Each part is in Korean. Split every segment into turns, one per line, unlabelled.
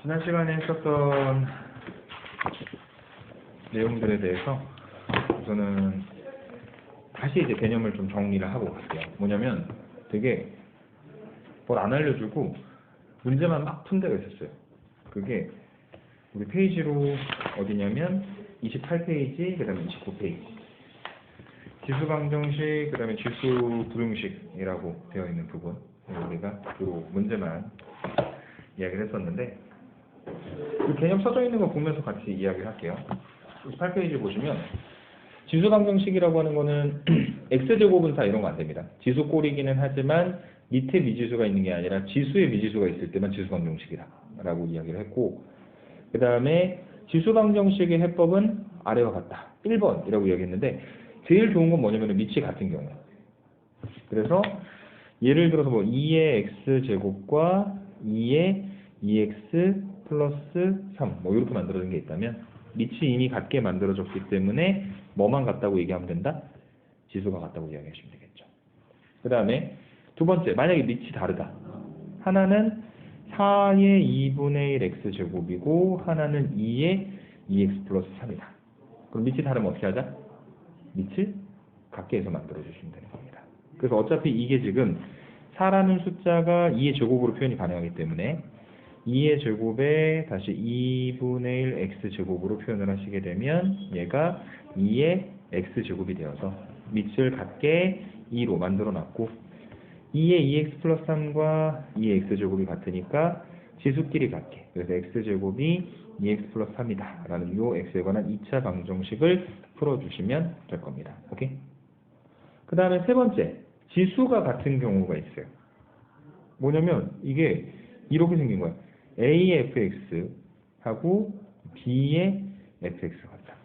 지난 시간에 했었던 내용들에 대해서 우선은 다시 이제 개념을 좀 정리를 하고 갈게요. 뭐냐면 되게 뭘 안 알려주고 문제만 막 푼 데가 있었어요. 그게 우리 페이지로 어디냐면 28페이지, 그 다음에 29페이지. 지수 방정식, 그 다음에 지수 부등식이라고 되어 있는 부분. 우리가 주로 문제만 이야기를 했었는데, 그 개념 써져 있는 거 보면서 같이 이야기를 할게요. 28페이지 보시면, 지수 방정식이라고 하는 거는 x제곱분사 이런 거 안 됩니다. 지수 꼴이기는 하지만 밑에 미지수가 있는 게 아니라 지수에 미지수가 있을 때만 지수 방정식이다 라고 이야기를 했고, 그 다음에 지수 방정식의 해법은 아래와 같다. 1번이라고 이야기했는데, 제일 좋은 건 뭐냐면 밑이 같은 경우예요. 그래서 예를 들어서 뭐 2의 x제곱과 2의 2x 플러스 3 뭐 이렇게 만들어진 게 있다면 밑이 이미 같게 만들어졌기 때문에 뭐만 같다고 얘기하면 된다? 지수가 같다고 이야기하시면 되겠죠. 그 다음에 두 번째, 만약에 밑이 다르다. 하나는 4의 2분의 1 x제곱이고 하나는 2의 2x 플러스 3이다. 그럼 밑이 다르면 어떻게 하자? 밑을 같게 해서 만들어주시면 되는 겁니다. 그래서 어차피 이게 지금 4라는 숫자가 2의 제곱으로 표현이 가능하기 때문에 2의 제곱에 다시 2분의 1 x제곱으로 표현을 하시게 되면 얘가 2의 x제곱이 되어서 밑을 같게 2로 만들어놨고 2의 2x 플러스 3과 2의 x제곱이 같으니까 지수끼리 같게, 그래서 x제곱이 2x 플러스 3이다 라는 요 x에 관한 2차 방정식을 풀어주시면 될 겁니다. 오케이? 그 다음에 세 번째, 지수가 같은 경우가 있어요. 뭐냐면 이게 이렇게 생긴 거예요. A의 fx하고 B의 fx가 같다.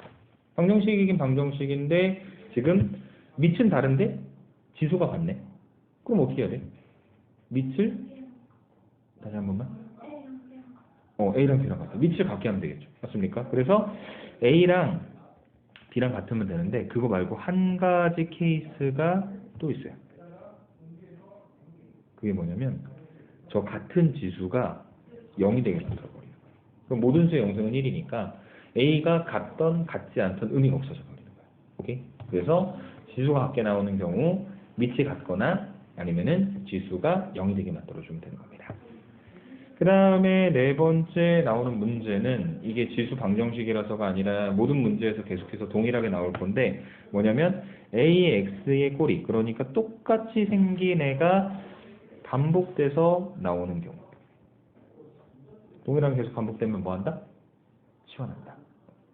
방정식이긴 방정식인데 지금 밑은 다른데 지수가 같네. 그럼 어떻게 해야 돼? 밑을 다시 한 번만. A랑 B랑 같다. 밑을 같게 하면 되겠죠. 맞습니까? 그래서 A랑 B랑 같으면 되는데 그거 말고 한 가지 케이스가 또 있어요. 그게 뭐냐면 저 같은 지수가 0이 되게 만들어버려요. 그럼 모든 수의 영승은 1이니까 A가 같던 같지 않던 의미가 없어져 버리는 거예요. 오케이? 그래서 지수가 같게 나오는 경우 밑이 같거나 아니면은 지수가 0이 되게 만들어주면 되는 겁니다. 그 다음에 네 번째 나오는 문제는 이게 지수 방정식이라서가 아니라 모든 문제에서 계속해서 동일하게 나올 건데 뭐냐면 A의 X의 꼴이, 그러니까 똑같이 생긴 애가 반복돼서 나오는 경우. 동일하게 계속 반복되면 뭐한다? 치환한다.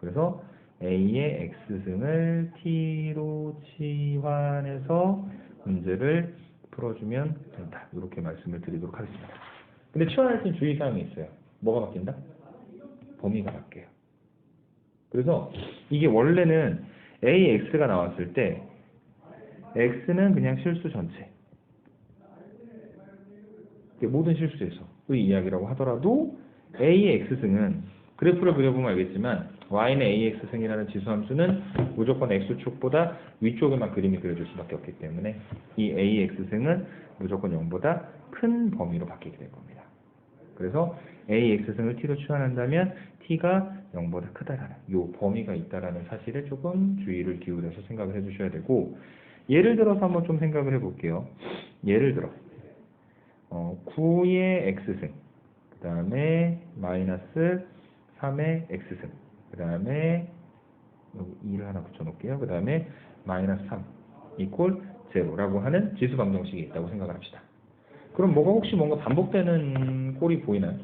그래서 A의 X승을 T로 치환해서 문제를 풀어주면 된다. 이렇게 말씀을 드리도록 하겠습니다. 근데 치환할 때 주의사항이 있어요. 뭐가 바뀐다? 범위가 바뀌어요. 그래서 이게 원래는 AX가 나왔을 때 X는 그냥 실수 전체, 모든 실수에서의 이야기라고 하더라도 A의 X승은 그래프를 그려보면 알겠지만 Y는 A의 X승이라는 지수함수는 무조건 X축보다 위쪽에만 그림이 그려질 수밖에 없기 때문에 이 A의 X승은 무조건 0보다 큰 범위로 바뀌게 될 겁니다. 그래서 A의 X승을 T로 치환한다면 T가 0보다 크다라는 이 범위가 있다라는 사실에 조금 주의를 기울여서 생각을 해주셔야 되고, 예를 들어서 한번 좀 생각을 해볼게요. 예를 들어 9의 X승, 그 다음에 마이너스 3의 X승, 그 다음에 여기 2를 하나 붙여놓을게요. 그 다음에 마이너스 3 이퀄 0라고 하는 지수 방정식이 있다고 생각을 합시다. 그럼 뭐가 혹시 뭔가 반복되는 꼴이 보이나요?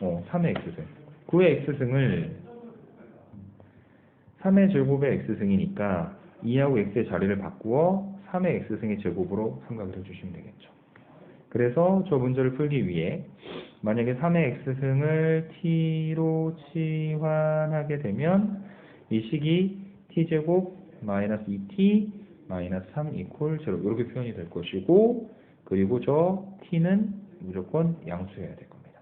3의 X승. 9의 X승을 3의 제곱의 X승이니까 2하고 X의 자리를 바꾸어 3의 X승의 제곱으로 생각을 해주시면 되겠죠. 그래서 저 문제를 풀기 위해 만약에 3의 X승을 T로 치환하게 되면 이 식이 T제곱 마이너스 2T 마이너스 3 이퀄 0 이렇게 표현이 될 것이고, 그리고 저 T는 무조건 양수해야 될 겁니다.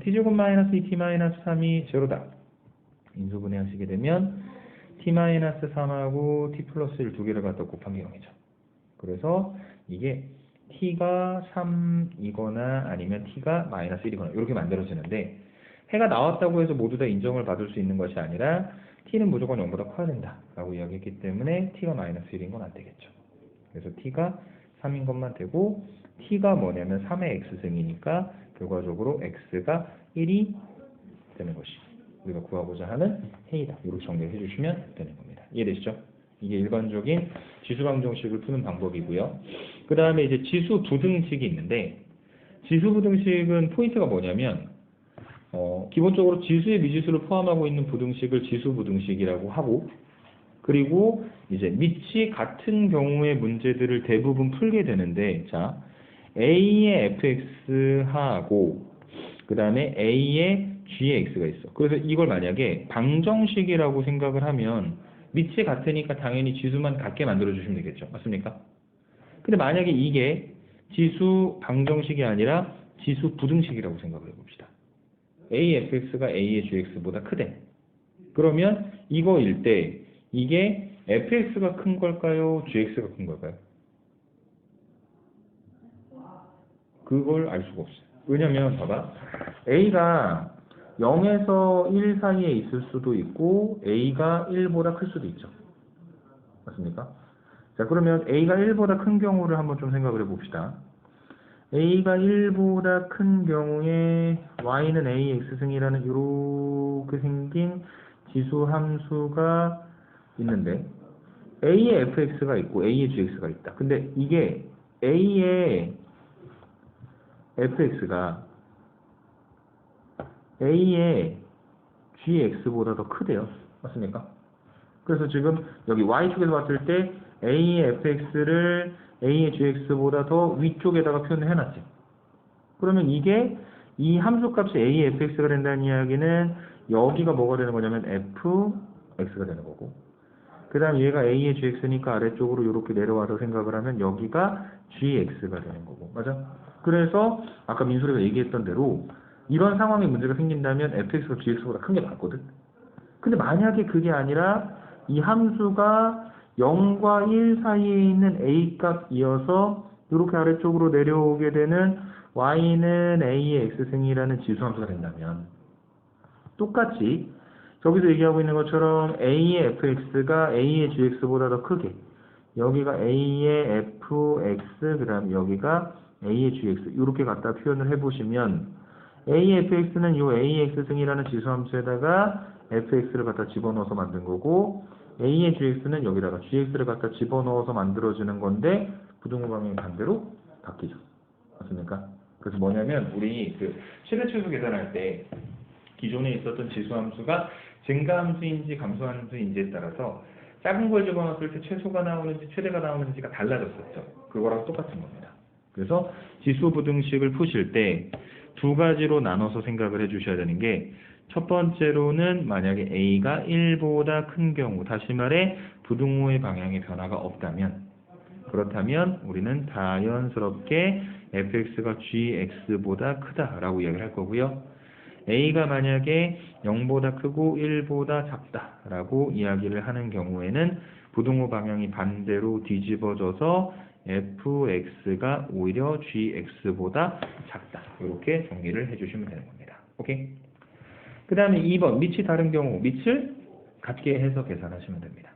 T제곱 마이너스 2T 마이너스 3이 제로다. 인수분해 하시게 되면 T 마이너스 3하고 T 플러스 1 두 개를 갖다 곱한 게 0이죠. 그래서 이게 t가 3이거나 아니면 t가 마이너스 1이거나 이렇게 만들어지는데 해가 나왔다고 해서 모두 다 인정을 받을 수 있는 것이 아니라 t는 무조건 0보다 커야 된다 라고 이야기했기 때문에 t가 마이너스 1인 건 안 되겠죠. 그래서 t가 3인 것만 되고 t가 뭐냐면 3의 x승이니까 결과적으로 x가 1이 되는 것이 우리가 구하고자 하는 해이다. 이렇게 정리를 해주시면 되는 겁니다. 이해되시죠? 이게 일반적인 지수방정식을 푸는 방법이고요. 그 다음에 이제 지수부등식이 있는데 지수부등식은 포인트가 뭐냐면 기본적으로 지수의 미지수를 포함하고 있는 부등식을 지수부등식이라고 하고 그리고 이제 밑이 같은 경우의 문제들을 대부분 풀게 되는데 자 A의 fx하고 그 다음에 A의 g의 x가 있어. 그래서 이걸 만약에 방정식이라고 생각을 하면 밑이 같으니까 당연히 지수만 같게 만들어 주시면 되겠죠. 맞습니까? 근데 만약에 이게 지수 방정식이 아니라 지수 부등식이라고 생각을 해봅시다. A fx가 A의 gx보다 크대. 그러면 이거일 때 이게 fx가 큰 걸까요? gx가 큰 걸까요? 그걸 알 수가 없어요. 왜냐면 봐봐. A가 0에서 1 사이에 있을 수도 있고 A가 1보다 클 수도 있죠. 맞습니까? 자, 그러면 A가 1보다 큰 경우를 한번 좀 생각을 해봅시다. A가 1보다 큰 경우에 Y는 AX승이라는 이렇게 생긴 지수 함수가 있는데 A의 fx가 있고 A의 gx가 있다. 근데 이게 A의 fx가 A의 gx보다 더 크대요. 맞습니까? 그래서 지금 여기 y축에서 봤을 때 A의 fx를 A의 gx보다 더 위쪽에다가 표현을 해놨지. 그러면 이게 이 함수값이 A의 fx가 된다는 이야기는 여기가 뭐가 되는 거냐면 fx가 되는 거고 그 다음 얘가 A의 gx니까 아래쪽으로 이렇게 내려와서 생각을 하면 여기가 gx가 되는 거고 맞아? 그래서 아까 민소리가 얘기했던 대로 이런 상황에 문제가 생긴다면 fx가 gx보다 큰 게 맞거든. 근데 만약에 그게 아니라 이 함수가 0과 1 사이에 있는 a 값이어서 이렇게 아래쪽으로 내려오게 되는 y는 a의 x승이라는 지수함수가 된다면 똑같이 저기서 얘기하고 있는 것처럼 a의 fx가 a의 gx보다 더 크게 여기가 a의 fx 그 다음 여기가 a의 gx 이렇게 갖다 표현을 해보시면 A의 fx는 이 A의 x승이라는 지수함수에다가 fx를 갖다 집어넣어서 만든 거고 A의 gx는 여기다가 gx를 갖다 집어넣어서 만들어지는 건데 부등호 방향이 반대로 바뀌죠. 맞습니까? 그래서 뭐냐면 우리 그 최대최소 계산할 때 기존에 있었던 지수함수가 증가함수인지 감소함수인지에 따라서 작은 걸 집어넣었을 때 최소가 나오는지 최대가 나오는지가 달라졌었죠. 그거랑 똑같은 겁니다. 그래서 지수 부등식을 푸실 때 두 가지로 나눠서 생각을 해주셔야 되는 게 첫 번째로는 만약에 A가 1보다 큰 경우 다시 말해 부등호의 방향의 변화가 없다면 그렇다면 우리는 자연스럽게 fx가 gx보다 크다라고 이야기를 할 거고요. A가 만약에 0보다 크고 1보다 작다라고 이야기를 하는 경우에는 부등호 방향이 반대로 뒤집어져서 fx가 오히려 gx보다 작다. 이렇게 정리를 해주시면 되는 겁니다. 오케이? 그 다음에 2번 밑이 다른 경우 밑을 같게 해서 계산하시면 됩니다.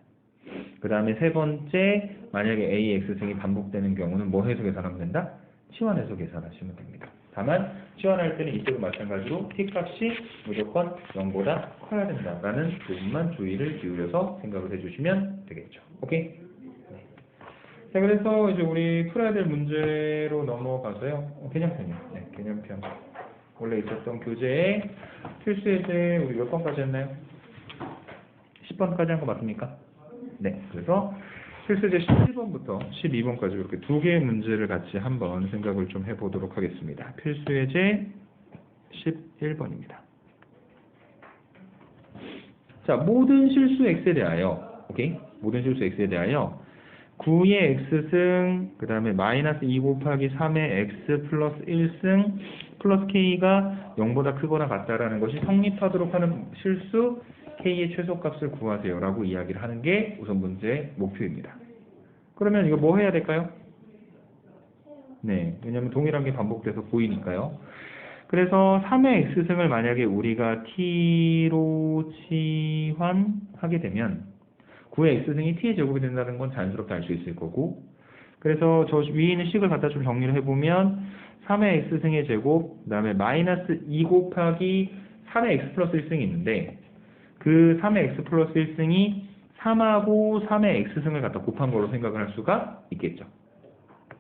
그 다음에 세 번째 만약에 AX승이 반복되는 경우는 뭐 해서 계산하면 된다? 치환해서 계산하시면 됩니다. 다만 치환할 때는 이때도 마찬가지로 t값이 무조건 0보다 커야 된다라는 부분만 주의를 기울여서 생각을 해주시면 되겠죠. 오케이? 네. 자, 그래서 이제 우리 풀어야 될 문제로 넘어가서요. 개념편이요. 네, 개념편. 원래 있었던 교재에 필수예제 우리 몇 번까지 했나요? 10번까지 한 거 맞습니까? 네. 그래서 필수예제 11번부터 12번까지 이렇게 두 개의 문제를 같이 한번 생각을 좀 해보도록 하겠습니다. 필수예제 11번입니다. 자, 모든 실수 x에 대하여, 오케이? 모든 실수 x에 대하여 9의 x승, 그 다음에 마이너스 2 곱하기 3의 x 플러스 1승 플러스 k가 0보다 크거나 같다라는 것이 성립하도록 하는 실수 k의 최소값을 구하세요 라고 이야기를 하는 게 우선 문제의 목표입니다. 그러면 이거 뭐 해야 될까요? 네, 왜냐면 동일한 게 반복돼서 보이니까요. 그래서 3의 x승을 만약에 우리가 t로 치환하게 되면 9의 x승이 t의 제곱이 된다는 건 자연스럽게 알 수 있을 거고, 그래서 저 위에 있는 식을 갖다 좀 정리를 해보면 3의 x승의 제곱, 그 다음에 마이너스 2 곱하기 3의 x 플러스 1승이 있는데 그 3의 x 플러스 1승이 3하고 3의 x승을 갖다 곱한 거로 생각을 할 수가 있겠죠.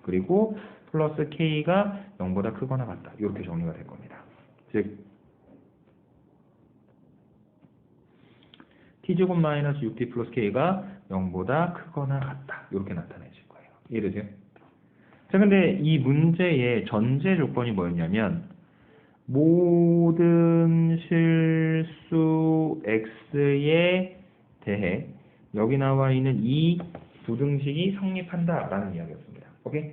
그리고 플러스 k가 0보다 크거나 같다. 이렇게 정리가 될 겁니다. 즉 t제곱 마이너스 6t 플러스 k가 0보다 크거나 같다. 이렇게 나타내실 거예요. 이해되세요? 자, 근데 이 문제의 전제 조건이 뭐였냐면 모든 실수 x에 대해 여기 나와 있는 이 부등식이 성립한다라는 이야기였습니다. 오케이?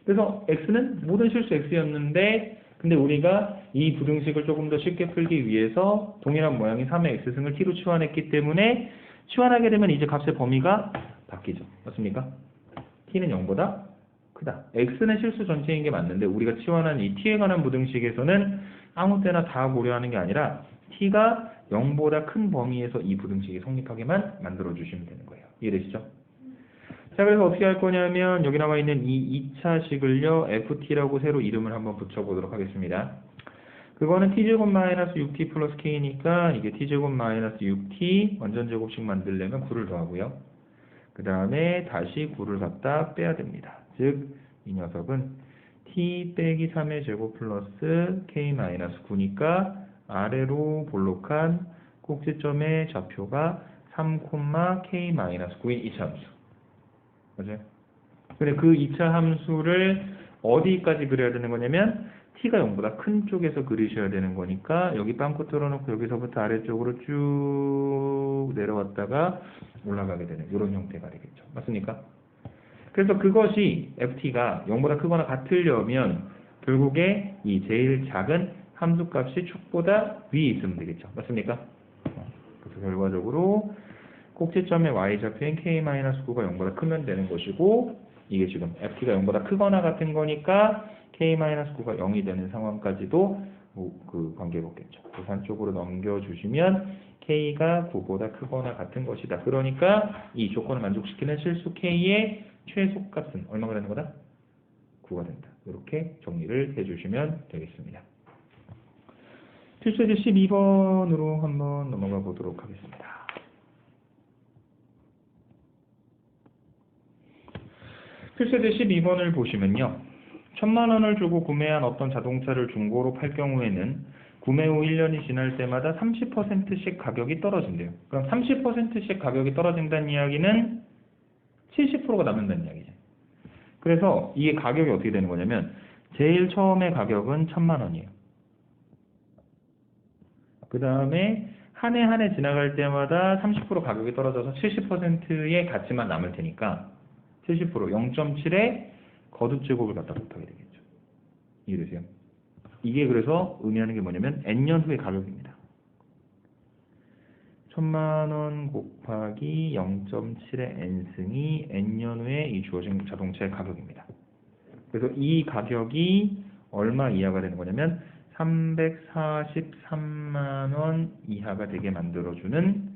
그래서 x는 모든 실수 x였는데 근데 우리가 이 부등식을 조금 더 쉽게 풀기 위해서 동일한 모양인 3의 x승을 t로 치환했기 때문에 치환하게 되면 이제 값의 범위가 바뀌죠. 맞습니까? t는 0보다 크다. x는 실수 전체인 게 맞는데 우리가 치환한 이 t에 관한 부등식에서는 아무 때나 다 고려하는 게 아니라 t가 0보다 큰 범위에서 이 부등식이 성립하게만 만들어 주시면 되는 거예요. 이해되시죠? 자, 그래서 어떻게 할 거냐면 여기 나와 있는 이 2차식을요 ft라고 새로 이름을 한번 붙여보도록 하겠습니다. 그거는 t제곱 마이너스 6t 플러스 k니까 이게 t제곱 마이너스 6t 완전제곱식 만들려면 9를 더하고요. 그 다음에 다시 9를 갖다 빼야 됩니다. 즉 이 녀석은 t 빼기 3의 제곱 플러스 k 마이너스 9니까 아래로 볼록한 꼭지점의 좌표가 3, k 마이너스 9인 2차 함수. 맞아요? 근데 그 2차 함수를 어디까지 그려야 되는 거냐면 t가 0보다 큰 쪽에서 그리셔야 되는 거니까 여기 빵꾸 뚫어놓고 여기서부터 아래쪽으로 쭉 내려왔다가 올라가게 되는 이런 형태가 되겠죠. 맞습니까? 그래서 그것이 ft가 0보다 크거나 같으려면 결국에 이 제일 작은 함수값이 축보다 위에 있으면 되겠죠. 맞습니까? 그래서 결과적으로 꼭지점의 y좌표인 k-9가 0보다 크면 되는 것이고 이게 지금 ft가 0보다 크거나 같은 거니까 k-9가 0이 되는 상황까지도 그 관계가 없겠죠. 계산쪽으로 넘겨주시면 k가 9보다 크거나 같은 것이다. 그러니까 이 조건을 만족시키는 실수 k의 최소값은 얼마가 되는 거다? 9가 된다. 이렇게 정리를 해주시면 되겠습니다. 필수제 12번으로 한번 넘어가 보도록 하겠습니다. 필수제 12번을 보시면요. 1000만 원을 주고 구매한 어떤 자동차를 중고로 팔 경우에는 구매 후 1년이 지날 때마다 30%씩 가격이 떨어진대요. 그럼 30%씩 가격이 떨어진다는 이야기는 70%가 남는다는 이야기죠. 그래서 이게 가격이 어떻게 되는 거냐면 제일 처음에 가격은 1000만 원이에요. 그 다음에 한 해 지나갈 때마다 30% 가격이 떨어져서 70%의 가치만 남을 테니까 70% 0.7에 거듭제곱을 갖다 곱하게 되겠죠. 이해되세요? 이게 그래서 의미하는 게 뭐냐면 n년 후의 가격입니다. 1000만 원 곱하기 0.7의 n승이 n년 후에 이 주어진 자동차의 가격입니다. 그래서 이 가격이 얼마 이하가 되는 거냐면 343만 원 이하가 되게 만들어주는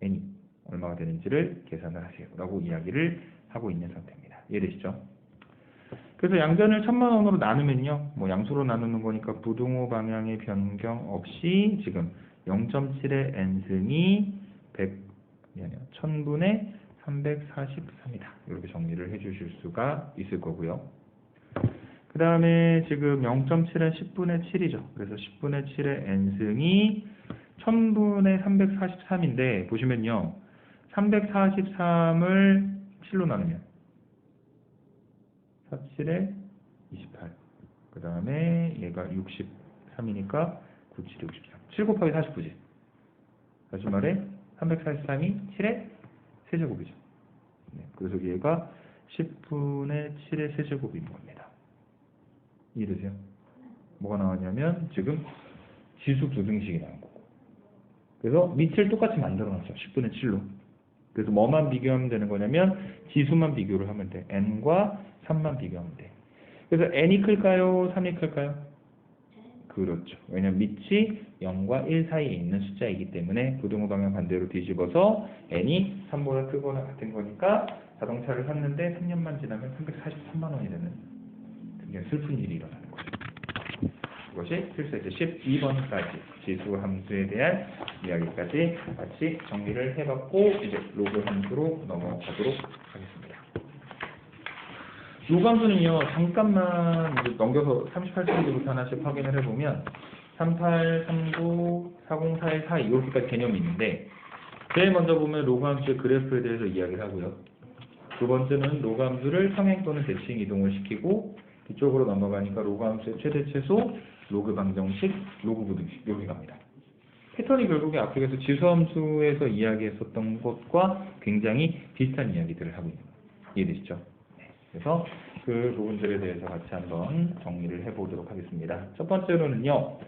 n이 얼마가 되는지를 계산을 하세요 라고 이야기를 하고 있는 상태입니다. 이해되시죠? 그래서 양변을 1000만 원으로 나누면요, 뭐 양수로 나누는 거니까 부등호 방향의 변경 없이 지금 0.7의 n승이 1000분의 343이다. 이렇게 정리를 해주실 수가 있을 거고요. 그 다음에 지금 0.7은 10분의 7이죠. 그래서 10분의 7의 n승이 1000분의 343인데 보시면요, 343을 7로 나누면 47에 28. 그 다음에 얘가 63이니까 97에 63. 7 곱하기 49지. 다시 말해 343이 7의 세제곱이죠. 네, 그래서 얘가 10분의 7의 세제곱인 겁니다. 이해되세요? 뭐가 나왔냐면 지금 지수 부등식이 나온 거고. 그래서 밑을 똑같이 만들어 놨어요. 10분의 7로. 그래서 뭐만 비교하면 되는 거냐면 지수만 비교를 하면 돼. n과 3만 비교하면 돼. 그래서 n이 클까요? 3이 클까요? 그렇죠. 왜냐면 밑이 0과 1 사이에 있는 숫자이기 때문에 부등호 방향 반대로 뒤집어서 n이 3보다 크거나 같은 거니까 자동차를 샀는데 3년만 지나면 343만 원이 되는 굉장히 슬픈 일이 일어나는 거죠. 이것이 필수에서 12번까지 지수 함수에 대한 이야기까지 같이 정리를 해봤고 이제 로그 함수로 넘어가도록 하겠습니다. 로그 함수는요, 잠깐만 넘겨서 38페이지부터 하나씩 확인을 해보면 38, 39, 40, 41, 42 이렇게까지 개념이 있는데 제일 먼저 보면 로그 함수의 그래프에 대해서 이야기를 하고요. 두 번째는 로그 함수를 평행 또는 대칭 이동을 시키고 뒤쪽으로 넘어가니까 로그 함수의 최대 최소, 로그 방정식, 로그 부등식 이렇게 갑니다. 패턴이 결국에 앞쪽에서 지수함수에서 이야기했었던 것과 굉장히 비슷한 이야기들을 하고 있는 거예요. 이해되시죠? 네. 그래서 그 부분들에 대해서 같이 한번 정리를 해보도록 하겠습니다. 첫 번째로는요.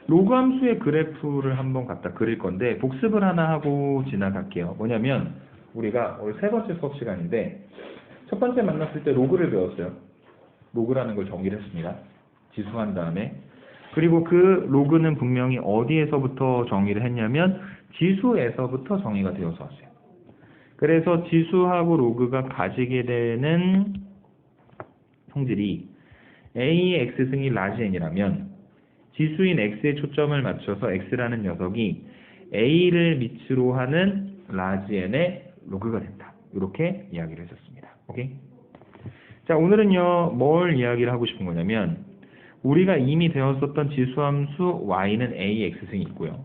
로그 함수의 그래프를 한번 갖다 그릴 건데 복습을 하나 하고 지나갈게요. 뭐냐면 우리가 오늘 세 번째 수업 시간인데 첫 번째 만났을 때 로그를 배웠어요. 로그라는 걸 정의를 했습니다. 지수한 다음에 그리고 그 로그는 분명히 어디에서부터 정의를 했냐면 지수에서부터 정의가 되어서 왔어요. 그래서 지수하고 로그가 가지게 되는 성질이 A의 x승이 라지 n이라면 지수인 x에 초점을 맞춰서 x라는 녀석이 A를 밑으로 하는 라지 n의 로그가 된다. 이렇게 이야기를 했었습니다. 오케이? 자, 오늘은요, 뭘 이야기를 하고 싶은 거냐면 우리가 이미 배웠었던 지수함수 y는 a의 x승이 있고요.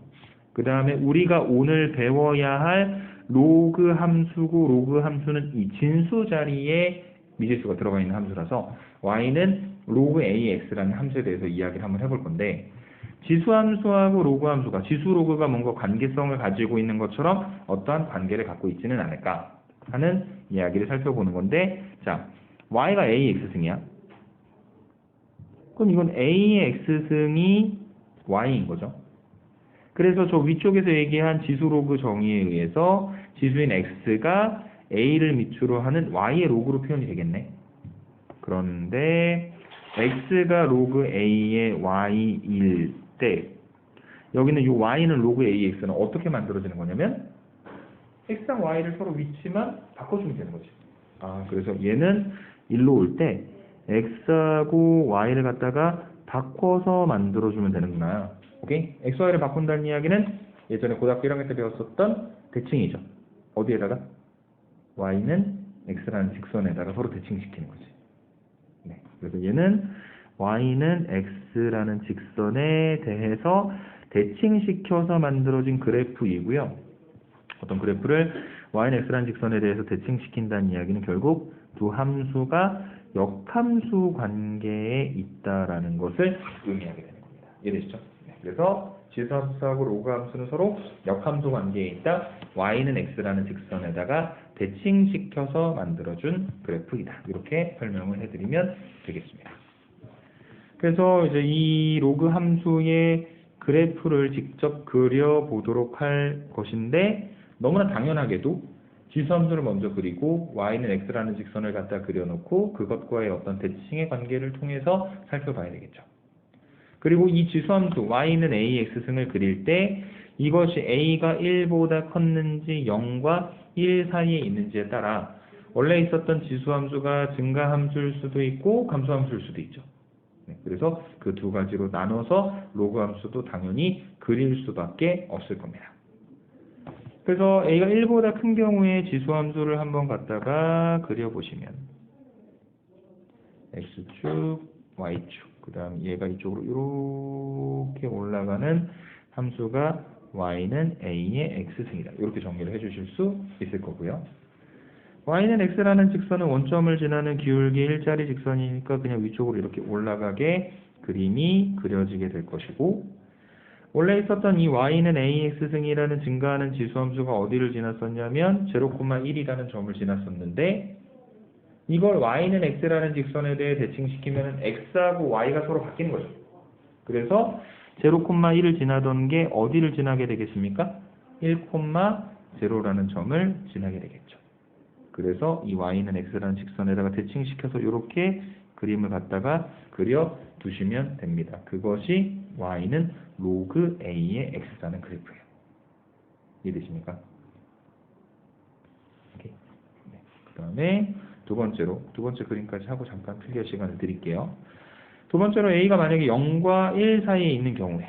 그 다음에 우리가 오늘 배워야 할 로그 함수고 로그 함수는 이 진수 자리에 미지수가 들어가 있는 함수라서 y는 로그 ax라는 함수에 대해서 이야기를 한번 해볼 건데 지수함수하고 로그 함수가 지수 로그가 뭔가 관계성을 가지고 있는 것처럼 어떠한 관계를 갖고 있지는 않을까 하는 이야기를 살펴보는 건데 자, y가 a의 x승이야. 그럼 이건 a의 x승이 y인 거죠. 그래서 저 위쪽에서 얘기한 지수 로그 정의에 의해서 지수인 x가 a를 밑으로 하는 y의 로그로 표현이 되겠네. 그런데 x가 로그 a의 y일 때 여기는 이 y는 로그 a의 x는 어떻게 만들어지는 거냐면 x랑 y를 서로 위치만 바꿔주면 되는 거지. 아, 그래서 얘는 일로 올 때 x하고 y를 갖다가 바꿔서 만들어주면 되는구나. 오케이? x, y를 바꾼다는 이야기는 예전에 고등학교 1학년 때 배웠었던 대칭이죠. 어디에다가? y는 x라는 직선에다가 서로 대칭시키는 거지. 네. 그래서 얘는 y는 x라는 직선에 대해서 대칭시켜서 만들어진 그래프이고요. 어떤 그래프를 y는 x라는 직선에 대해서 대칭시킨다는 이야기는 결국 두 함수가 역함수 관계에 있다라는 것을 의미하게 되는 겁니다. 이해되시죠? 네. 그래서 지수함수하고 로그함수는 서로 역함수 관계에 있다. y는 x라는 직선에다가 대칭시켜서 만들어준 그래프이다. 이렇게 설명을 해드리면 되겠습니다. 그래서 이제 이 로그 함수의 그래프를 직접 그려보도록 할 것인데 너무나 당연하게도 지수함수를 먼저 그리고 y는 x라는 직선을 갖다 그려놓고 그것과의 어떤 대칭의 관계를 통해서 살펴봐야 되겠죠. 그리고 이 지수함수 y는 a x승을 그릴 때 이것이 a가 1보다 컸는지 0과 1 사이에 있는지에 따라 원래 있었던 지수함수가 증가함수일 수도 있고 감소함수일 수도 있죠. 네, 그래서 그 두 가지로 나눠서 로그함수도 당연히 그릴 수밖에 없을 겁니다. 그래서 a가 1보다 큰 경우에 지수함수를 한번 갖다가 그려보시면 x축, y축, 그 다음 얘가 이쪽으로 이렇게 올라가는 함수가 y는 a의 x승이다. 이렇게 정리를 해주실 수 있을 거고요. y는 x라는 직선은 원점을 지나는 기울기 일자리 직선이니까 그냥 위쪽으로 이렇게 올라가게 그림이 그려지게 될 것이고 원래 있었던 이 y는 ax승이라는 증가하는 지수함수가 어디를 지났었냐면 0,1이라는 점을 지났었는데 이걸 y는 x라는 직선에 대해 대칭시키면 x하고 y가 서로 바뀌는 거죠. 그래서 0,1을 지나던 게 어디를 지나게 되겠습니까? 1,2를 제로라는 점을 지나게 되겠죠. 그래서 이 y는 x라는 직선에다가 대칭시켜서 이렇게 그림을 갖다가 그려 두시면 됩니다. 그것이 y는 로그 a의 x라는 그래프예요. 이해되십니까? 오케이. 네. 그 다음에 두 번째 그림까지 하고 잠깐 필기할 시간을 드릴게요. 두 번째로 a가 만약에 0과 1 사이에 있는 경우에,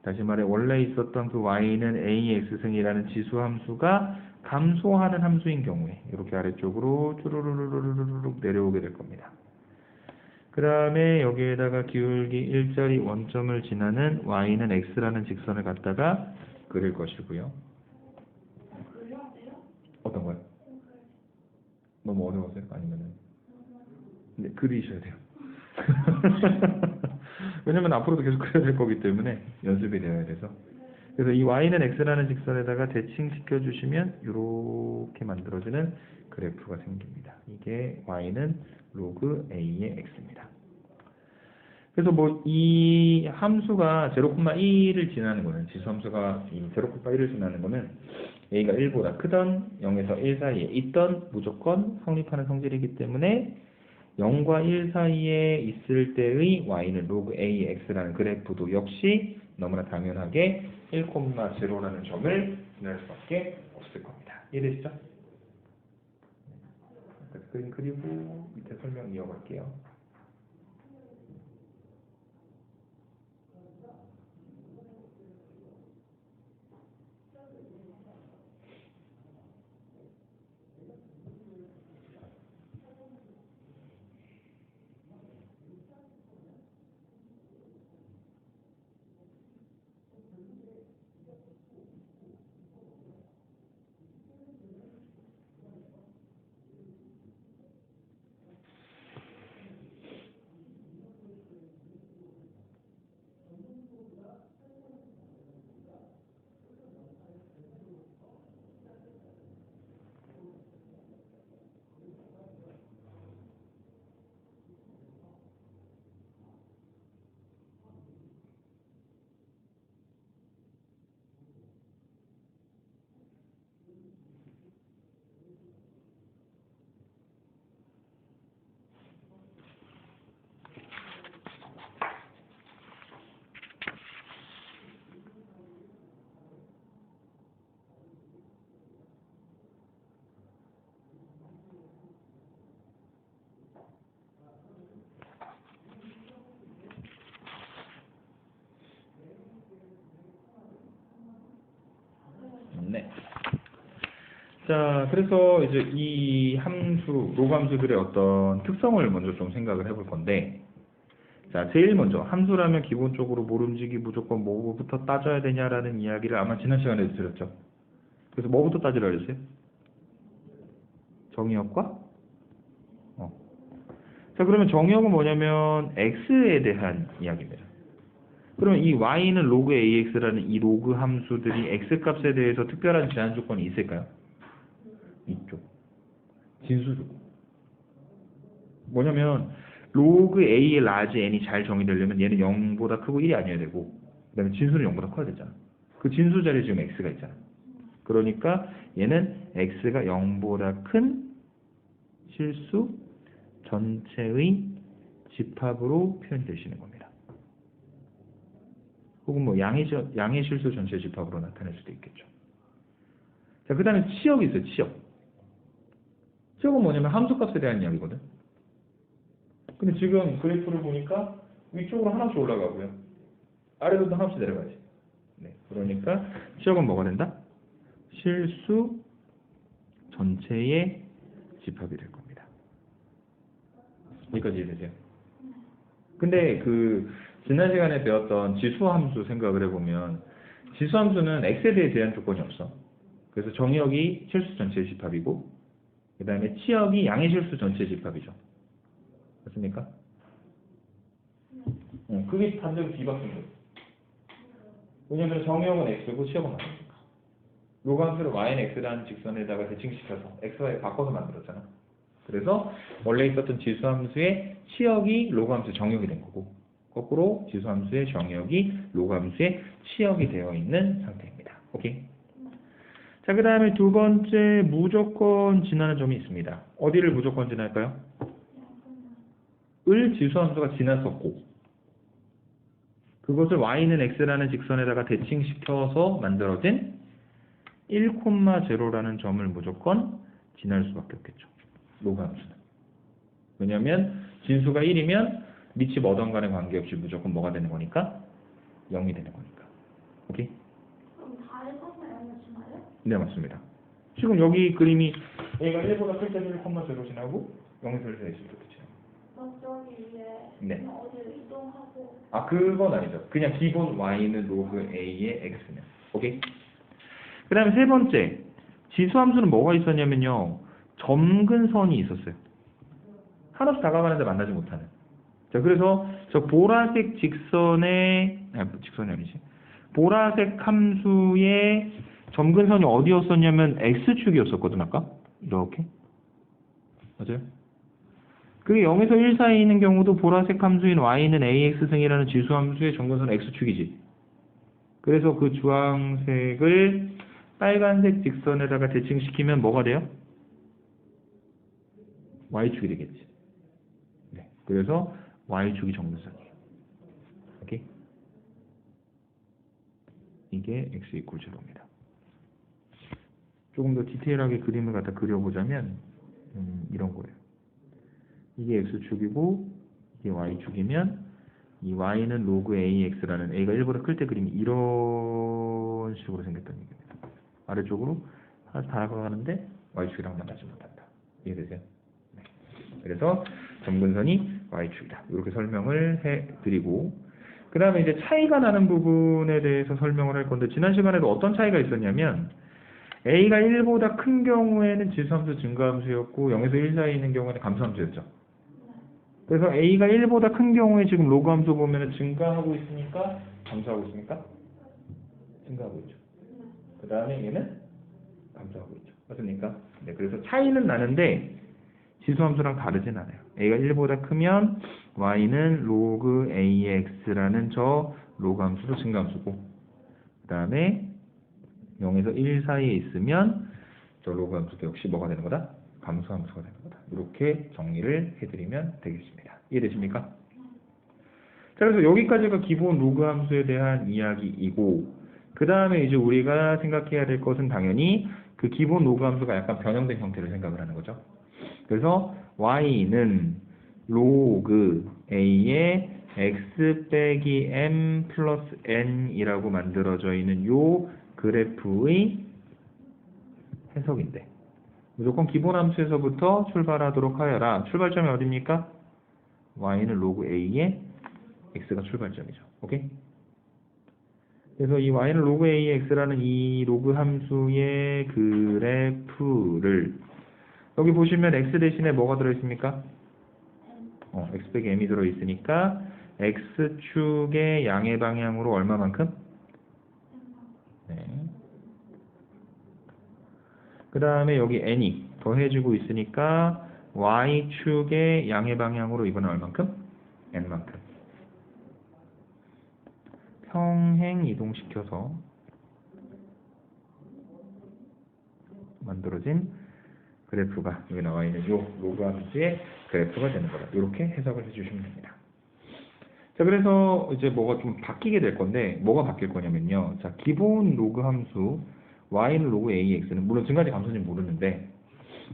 다시 말해 원래 있었던 그 y는 a의 x승이라는 지수 함수가 감소하는 함수인 경우에 이렇게 아래쪽으로 쭈루루루루루룩 내려오게 될 겁니다. 그 다음에 여기에다가 기울기 1짜리 원점을 지나는 y는 x라는 직선을 갖다가 그릴 것이고요. 어떤 거요? 너무 어려우세요? 아니면은? 네, 그리셔야 돼요. 왜냐면 앞으로도 계속 그려야 될 거기 때문에 연습이 되어야 돼서. 그래서 이 y는 x라는 직선에다가 대칭시켜 주시면 이렇게 만들어지는 그래프가 생깁니다. 이게 y는 로그 a의 x입니다. 그래서 뭐 이 함수가 0,1을 지나는 거는, 지수 함수가 0,1을 지나는 거는 a가 1보다 크던 0에서 1 사이에 있던 무조건 성립하는 성질이기 때문에 0과 1 사이에 있을 때의 y는 로그 a의 x라는 그래프도 역시 너무나 당연하게 1,0라는 점을 지날 수밖에 없을 겁니다. 이해되시죠? 그림 그리고 밑에 설명 이어갈게요. 네. 자, 그래서 이제 이 함수, 로그 함수들의 어떤 특성을 먼저 좀 생각을 해볼 건데, 자, 제일 먼저 함수라면 기본적으로 모름지기 무조건 뭐부터 따져야 되냐라는 이야기를 아마 지난 시간에도 드렸죠. 그래서 뭐부터 따지라 그랬어요? 정의역과? 자, 그러면 정의역은 뭐냐면 x에 대한 이야기입니다. 그러면 이 y는 로그 ax라는 이 로그 함수들이 x 값에 대해서 특별한 제한 조건이 있을까요? 있죠. 진수 조건. 뭐냐면 로그 a의 라지 n이 잘 정의되려면 얘는 0보다 크고 1이 아니어야 되고, 그 다음에 진수는 0보다 커야 되잖아. 그 진수 자리에 지금 x가 있잖아. 그러니까 얘는 x가 0보다 큰 실수 전체의 집합으로 표현되시는 겁니다. 혹은 뭐 양의 실수 전체 집합으로 나타낼 수도 있겠죠. 자, 그 다음에 치역이 있어요. 치역은 뭐냐면 함수값에 대한 이야기거든. 근데 지금 그래프를 보니까 위쪽으로 하나씩 올라가고요, 아래로도 하나씩 내려가야지. 네, 그러니까 치역은 뭐가 된다? 실수 전체의 집합이 될 겁니다. 여기까지 이해되세요? 근데 그 지난 시간에 배웠던 지수함수 생각을 해보면, 지수함수는 x에 대해 제한 조건이 없어. 그래서 정의역이 실수 전체의 집합이고, 그 다음에 치역이 양의 실수 전체의 집합이죠. 맞습니까? 그게 단적이 뒤바뀐 거예요. 왜냐면 정의역은 x고 치역은 y니까. 로그 함수를 y는 x라는 직선에다가 대칭시켜서 x, y 바꿔서 만들었잖아. 그래서 원래 있었던 지수함수의 치역이 로그함수 정역이 된 거고, 거꾸로 지수함수의 정역이 로그함수의 치역이 되어 있는 상태입니다. 오케이? 자, 그 다음에 두 번째 무조건 지나는 점이 있습니다. 어디를 무조건 지날까요? 을 지수함수가 지났었고 그것을 y는 x라는 직선에다가 대칭시켜서 만들어진 1,0라는 점을 무조건 지날 수밖에 없겠죠. 로그 함수는. 왜냐하면 진수가 1이면 밑이 뭐든 간에 관계없이 무조건 뭐가 되는 거니까? 0이 되는 거니까. 오케이?
그럼 다 1,0을 지나요?
네, 맞습니다. 지금 여기 그림이 A가 1보다 클 때는 1,0 지나고 0에서 1에 있을 때 지나고.
그럼 저기 위에
네.
어디로 이동하고
아, 그건 아니죠. 그냥 기본 y는 로그 a의 x면. 오케이? 그 다음에 세 번째. 지수함수는 뭐가 있었냐면요. 점근선이 있었어요. 한없이 다가가는데 만나지 못하는. 자, 그래서 저 보라색 직선이 아니지. 보라색 함수의 점근선이 어디였었냐면 x축이었었거든, 아까? 이렇게. 맞아요? 그게 0에서 1 사이에 있는 경우도 보라색 함수인 y는 ax승이라는 지수함수의 점근선 x축이지. 그래서 그 주황색을 빨간색 직선에다가 대칭시키면 뭐가 돼요? y축이 되겠지. 네. 그래서 y축이 점근선이에요. 오케이? 이게 x 이퀄 제로입니다. 조금 더 디테일하게 그림을 갖다 그려보자면 이런 거예요. 이게 x축이고 이게 y축이면 이 y는 로그 ax라는 a가 1보다 클 때 그림이 이런 식으로 생겼다는 얘기입니다. 아래쪽으로 다가가는데 y축이랑 만나지 못한다. 이해되세요? 네. 그래서 점근선이 y축이다. 이렇게 설명을 해드리고 그 다음에 이제 차이가 나는 부분에 대해서 설명을 할 건데 지난 시간에도 어떤 차이가 있었냐면 a가 1보다 큰 경우에는 지수함수 증가함수였고 0에서 1 사이에 있는 경우에는 감소함수였죠. 그래서 a가 1보다 큰 경우에 지금 로그 함수 보면은 증가하고 있으니까 감소하고 있습니까? 증가하고 있죠. 그 다음에 얘는 감소하고 있죠. 맞습니까? 네, 그래서 차이는 나는데 지수함수랑 다르진 않아요. a가 1보다 크면 y는 로그 ax라는 저 로그 함수도 증가함수고 그 다음에 0에서 1 사이에 있으면 저 로그 함수도 역시 뭐가 되는 거다? 감소함수가 되는 거다. 이렇게 정리를 해드리면 되겠습니다. 이해되십니까? 자, 그래서 여기까지가 기본 로그 함수에 대한 이야기이고 그 다음에 이제 우리가 생각해야 될 것은 당연히 그 기본 로그 함수가 약간 변형된 형태를 생각을 하는 거죠. 그래서 y는 로그 a의 x 빼기 m 플러스 n이라고 만들어져 있는 요 그래프의 해석인데 무조건 기본 함수에서부터 출발하도록 하여라. 출발점이 어디입니까? y는 로그 a의 x가 출발점이죠. 오케이? 그래서 이 y는 로그 a의 x라는 이 로그 함수의 그래프를 여기 보시면 x 대신에 뭐가 들어있습니까? x 빼기 m이 들어있으니까 x축의 양의 방향으로 얼마만큼? 네. 그 다음에 여기 n이 더해지고 있으니까 y축의 양의 방향으로 이번엔 얼만큼? n만큼. 평행 이동시켜서 만들어진 그래프가 여기 나와 있는 요 로그 함수의 그래프가 되는 거다. 이렇게 해석을 해주시면 됩니다. 자, 그래서 이제 뭐가 좀 바뀌게 될 건데 뭐가 바뀔 거냐면요. 자, 기본 로그 함수 y는 로그 ax는 물론 증가지 감소는 모르는데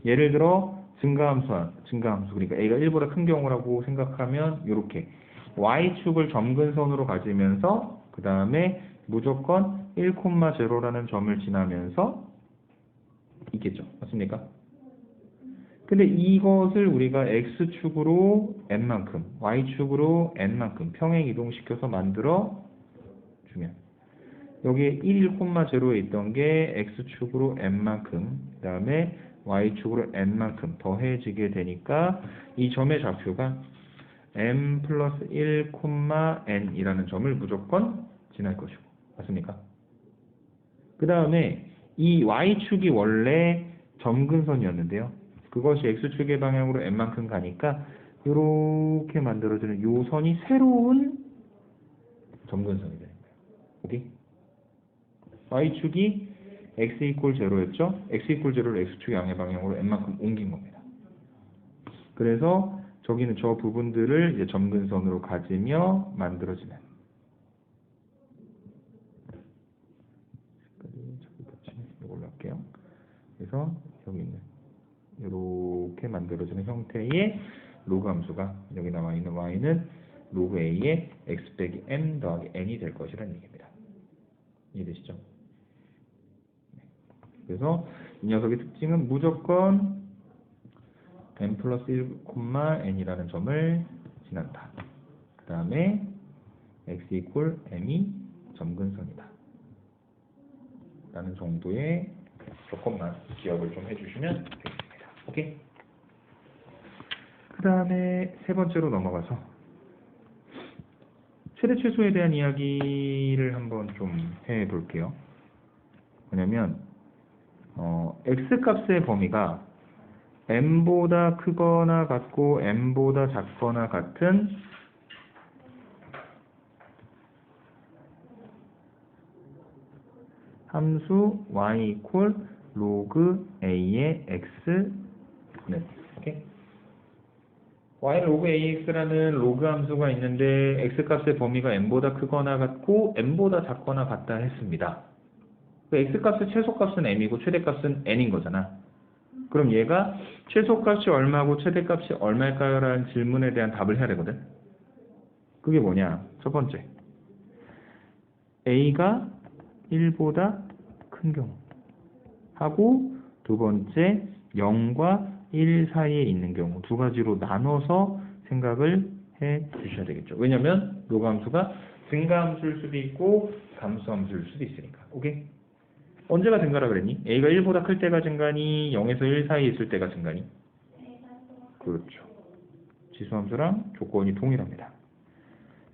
예를 들어 증가함수 그러니까 a가 1보다 큰 경우라고 생각하면 이렇게 y축을 점근선으로 가지면서 그 다음에 무조건 1,0라는 점을 지나면서 있겠죠. 맞습니까? 근데 이것을 우리가 x축으로 n만큼, y축으로 n만큼 평행 이동시켜서 만들어 주면 여기에 1,0에 있던 게 x축으로 n만큼, 그 다음에 y축으로 n만큼 더해지게 되니까 이 점의 좌표가 m 플러스 1, n이라는 점을 무조건 지날 것이고. 맞습니까? 그 다음에 이 y축이 원래 점근선이었는데요. 그것이 x축의 방향으로 n만큼 가니까 이렇게 만들어지는 요 선이 새로운 점근선이 되는 거예요. 오케이? y축이 x 이퀄 0였죠? x 이퀄 0를 x축의 양의 방향으로 n만큼 옮긴 겁니다. 그래서 저기는 저 부분들을 이제 점근선으로 가지며 만들어지는 이걸로 할게요. 그래서 여기 있는 이렇게 만들어지는 형태의 로그 함수가 여기 나와 있는 y는 로그 a의 x 빼기 m 더하기 n이 될 것이라는 얘기입니다. 이해되시죠? 그래서 이 녀석의 특징은 무조건 n 플러스 1, n이라는 점을 지난다. 그 다음에 x 이퀄 m이 점근선이다. 라는 정도의 조건만 기억을 좀 해주시면 되겠습니다. 오케이? 그 다음에 세 번째로 넘어가서 최대 최소에 대한 이야기를 한번 좀 해볼게요. 뭐냐면 x값의 범위가 m보다 크거나 같고 m보다 작거나 같은 함수 y 이퀄 로그 a의 x는 오케이? y 로그 ax라는 로그 함수가 있는데 x값의 범위가 m보다 크거나 같고 m보다 작거나 같다 했습니다. 그 x값의 최소값은 m이고 최대값은 n인 거잖아. 그럼 얘가 최소값이 얼마고 최대값이 얼마일까요? 라는 질문에 대한 답을 해야 되거든. 그게 뭐냐? 첫 번째, a가 1보다 큰 경우 하고, 두 번째 0과 1 사이에 있는 경우, 두 가지로 나눠서 생각을 해 주셔야 되겠죠. 왜냐면 로그 함수가 증가함수일 수도 있고 감소함수일 수도 있으니까. 오케이? 언제가 증가라 그랬니? a가 1보다 클 때가 증가니 0에서 1 사이에 있을 때가 증가니? 그렇죠. 지수함수랑 조건이 동일합니다.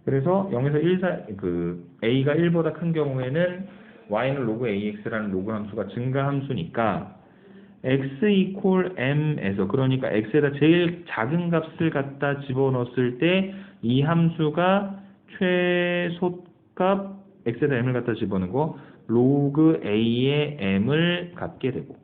그래서 0에서 1 사이, a가 1보다 큰 경우에는 y는 로그 ax라는 로그 함수가 증가함수니까 x 이퀄 m에서, 그러니까 x에다 제일 작은 값을 갖다 집어넣었을 때 이 함수가 최소값 x에다 m을 갖다 집어넣고 로그 a의 m을 갖게 되고,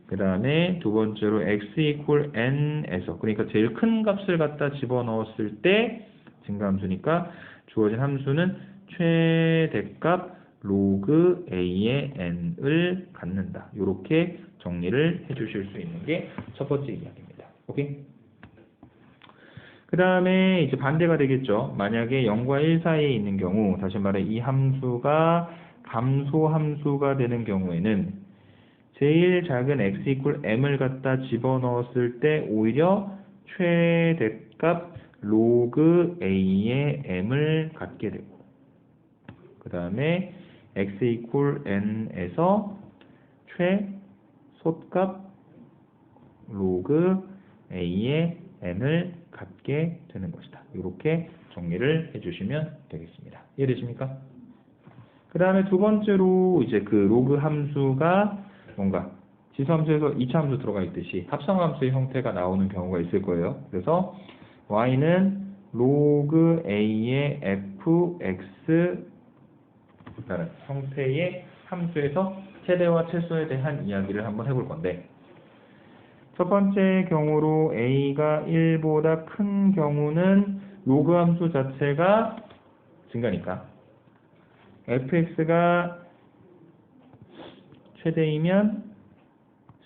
그 다음에 두 번째로 x 이퀄 n에서, 그러니까 제일 큰 값을 갖다 집어넣었을 때 증가함수니까 주어진 함수는 최대값 로그 a의 n을 갖는다. 이렇게 정리를 해주실 수 있는 게 첫 번째 이야기입니다. 오케이? 그 다음에 이제 반대가 되겠죠. 만약에 0과 1 사이에 있는 경우, 다시 말해 이 함수가 감소 함수가 되는 경우에는 제일 작은 x 이퀄 m을 갖다 집어넣었을 때 오히려 최대값 로그 a의 m을 갖게 되고, 그 다음에 x 이퀄 n에서 최소값 로그 a의 n을 갖게 되는 것이다. 이렇게 정리를 해주시면 되겠습니다. 이해되십니까? 그 다음에 두 번째로 이제 그 로그 함수가 뭔가 지수함수에서 2차 함수 들어가 있듯이 합성함수의 형태가 나오는 경우가 있을 거예요. 그래서 y는 로그 a의 fx 라는 형태의 함수에서 최대와 최소에 대한 이야기를 한번 해볼 건데, 첫 번째 경우로 a가 1보다 큰 경우는 로그 함수 자체가 증가니까 fx가 최대이면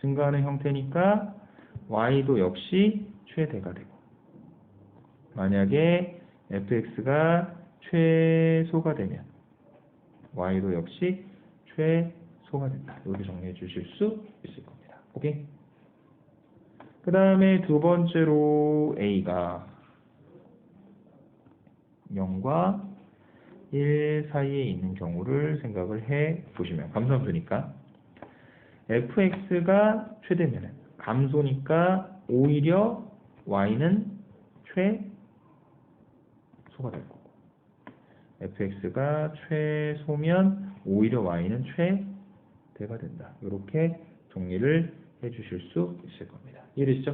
증가하는 형태니까 y도 역시 최대가 되고, 만약에 fx가 최소가 되면 y도 역시 최소가 된다. 이렇게 정리해 주실 수 있을 겁니다. 오케이? 그 다음에 두 번째로 a가 0과 1 사이에 있는 경우를 생각을 해 보시면, 감소함수니까 fx가 최대면 감소니까 오히려 y는 최소가 될 거고, fx가 최소면 오히려 y는 최대가 된다. 이렇게 정리를 해주실 수 있을 겁니다. 이해되시죠?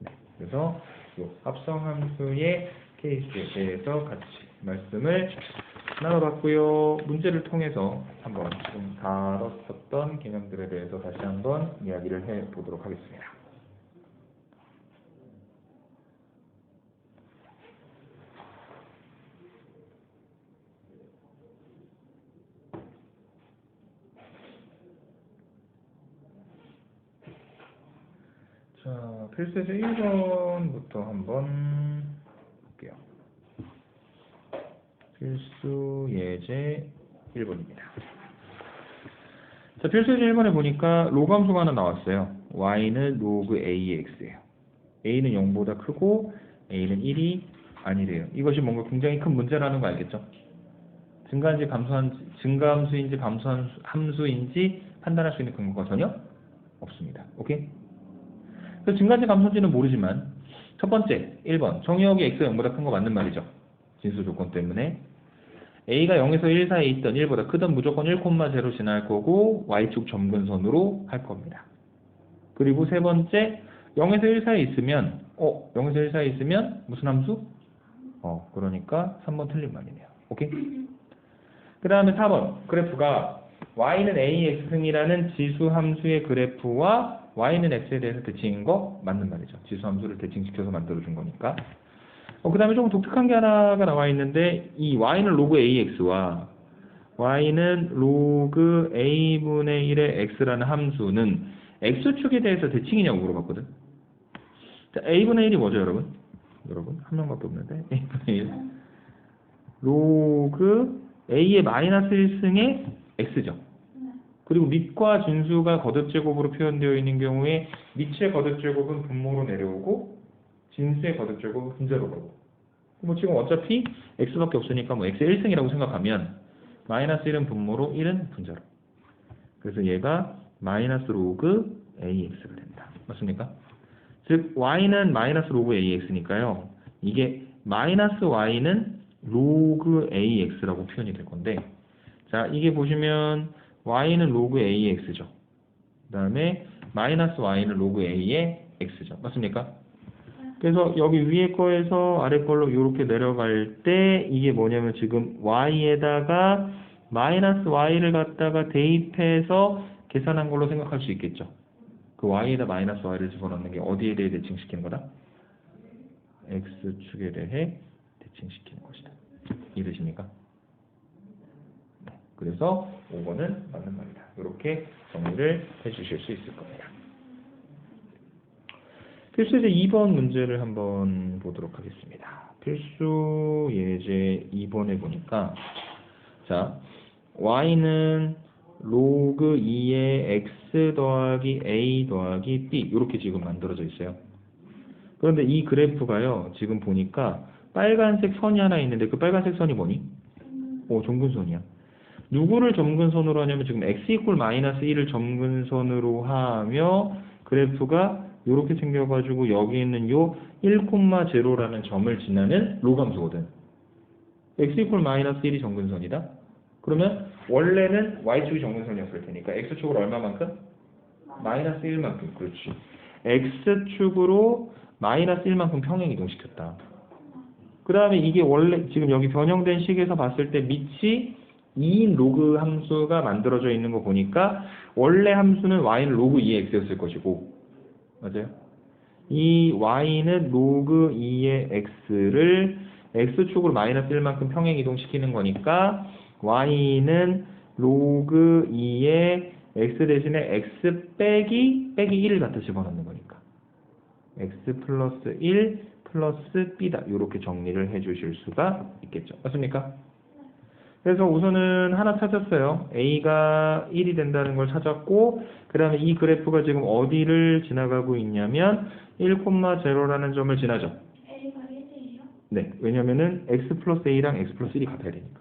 네. 그래서 이 합성함수의 케이스에 대해서 같이 말씀을 나눠봤고요. 문제를 통해서 한번 지금 다뤘었던 개념들에 대해서 다시 한번 이야기를 해보도록 하겠습니다. 자, 필수제 1번부터 한번 볼게요. 필수 예제 1번입니다. 자, 필수 예제 1번에 보니까 로그 함수가 하나 나왔어요. y는 로그 a의 x예요. a는 0보다 크고 a는 1이 아니래요. 이것이 뭔가 굉장히 큰 문제라는 거 알겠죠? 증가함수인지 함수인지 판단할 수 있는 근거가 전혀 없습니다. 오케이? 그래서 증가인지 감소인지는 모르지만 첫 번째 1번 정의역이 x가 0보다 큰 거 맞는 말이죠. 진수 조건 때문에 a가 0에서 1 사이에 있던 1보다 크던 무조건 1,0 지날 거고 y축 점근선으로 할 겁니다. 그리고 세 번째 0에서 1 사이에 있으면 0에서 1 사이에 있으면 무슨 함수? 그러니까 3번 틀린 말이네요. 오케이? 그 다음에 4번 그래프가 y는 ax 승이라는 지수 함수의 그래프와 y는 x에 대해서 대칭인 거 맞는 말이죠. 지수 함수를 대칭시켜서 만들어준 거니까. 그 다음에 조금 독특한 게 하나가 나와 있는데 이 y는 로그 ax와 y는 로그 a분의 1의 x라는 함수는 x축에 대해서 대칭이냐고 물어봤거든. 자, a분의 1이 뭐죠, 여러분? 한 명밖에 없는데 a분의 1 로그 a의 마이너스 1승의 x죠. 그리고 밑과 진수가 거듭제곱으로 표현되어 있는 경우에 밑의 거듭제곱은 분모로 내려오고 진수의 거듭제곱은 분자로 가고 뭐 지금 어차피 x밖에 없으니까 뭐 x의 1승이라고 생각하면 마이너스 1은 분모로 1은 분자로 그래서 얘가 마이너스 로그 ax가 된다. 맞습니까? 즉 y는 마이너스 로그 ax니까요. 이게 마이너스 y는 로그 ax라고 표현이 될 건데 자 이게 보시면 y는 로그 ax죠. 그 다음에 마이너스 y는 로그 a의 x죠. 맞습니까? 그래서 여기 위에 거에서 아래 걸로 이렇게 내려갈 때 이게 뭐냐면 지금 y에다가 마이너스 y를 갖다가 대입해서 계산한 걸로 생각할 수 있겠죠. 그 y에다 마이너스 y를 집어넣는 게 어디에 대해 대칭시키는 거다? x축에 대해 대칭시키는 것이다. 이해되십니까? 그래서 5번은 맞는 말이다. 이렇게 정리를 해주실 수 있을 겁니다. 필수 예제 2번 문제를 한번 보도록 하겠습니다. 필수 예제 2번에 보니까 자 y는 로그 2의 x 더하기 a 더하기 b 이렇게 지금 만들어져 있어요. 그런데 이 그래프가요. 지금 보니까 빨간색 선이 하나 있는데 그 빨간색 선이 뭐니? 점근선이야. 누구를 점근선으로 하냐면 지금 x 이퀄 마이너스 1을 점근선으로 하며 그래프가 이렇게 생겨가지고 여기 있는 요 1,0라는 점을 지나는 로그 함수거든. x 이퀄 마이너스 1이 점근선이다. 그러면 원래는 y축이 점근선이었을 테니까 x축으로 얼마만큼? 마이너스 1만큼. 그렇지. x축으로 마이너스 1만큼 평행 이동시켰다. 그 다음에 이게 원래 지금 여기 변형된 식에서 봤을 때 밑이 2인 로그 함수가 만들어져 있는 거 보니까 원래 함수는 y는 로그 2의 x였을 것이고 맞아요? 이 y는 로그 2의 x를 x축으로 마이너스 1만큼 평행 이동시키는 거니까 y는 로그 2의 x 대신에 x 빼기 1을 갖다 집어넣는 거니까 x 플러스 1 플러스 b다. 이렇게 정리를 해주실 수가 있겠죠. 맞습니까? 그래서 우선은 하나 찾았어요. a가 1이 된다는 걸 찾았고 그 다음에 이 그래프가 지금 어디를 지나가고 있냐면 1,0라는 점을 지나죠.
A가 1이에요?
네, 왜냐면은 x 플러스 a랑 x 플러스 1이 같아야 되니까.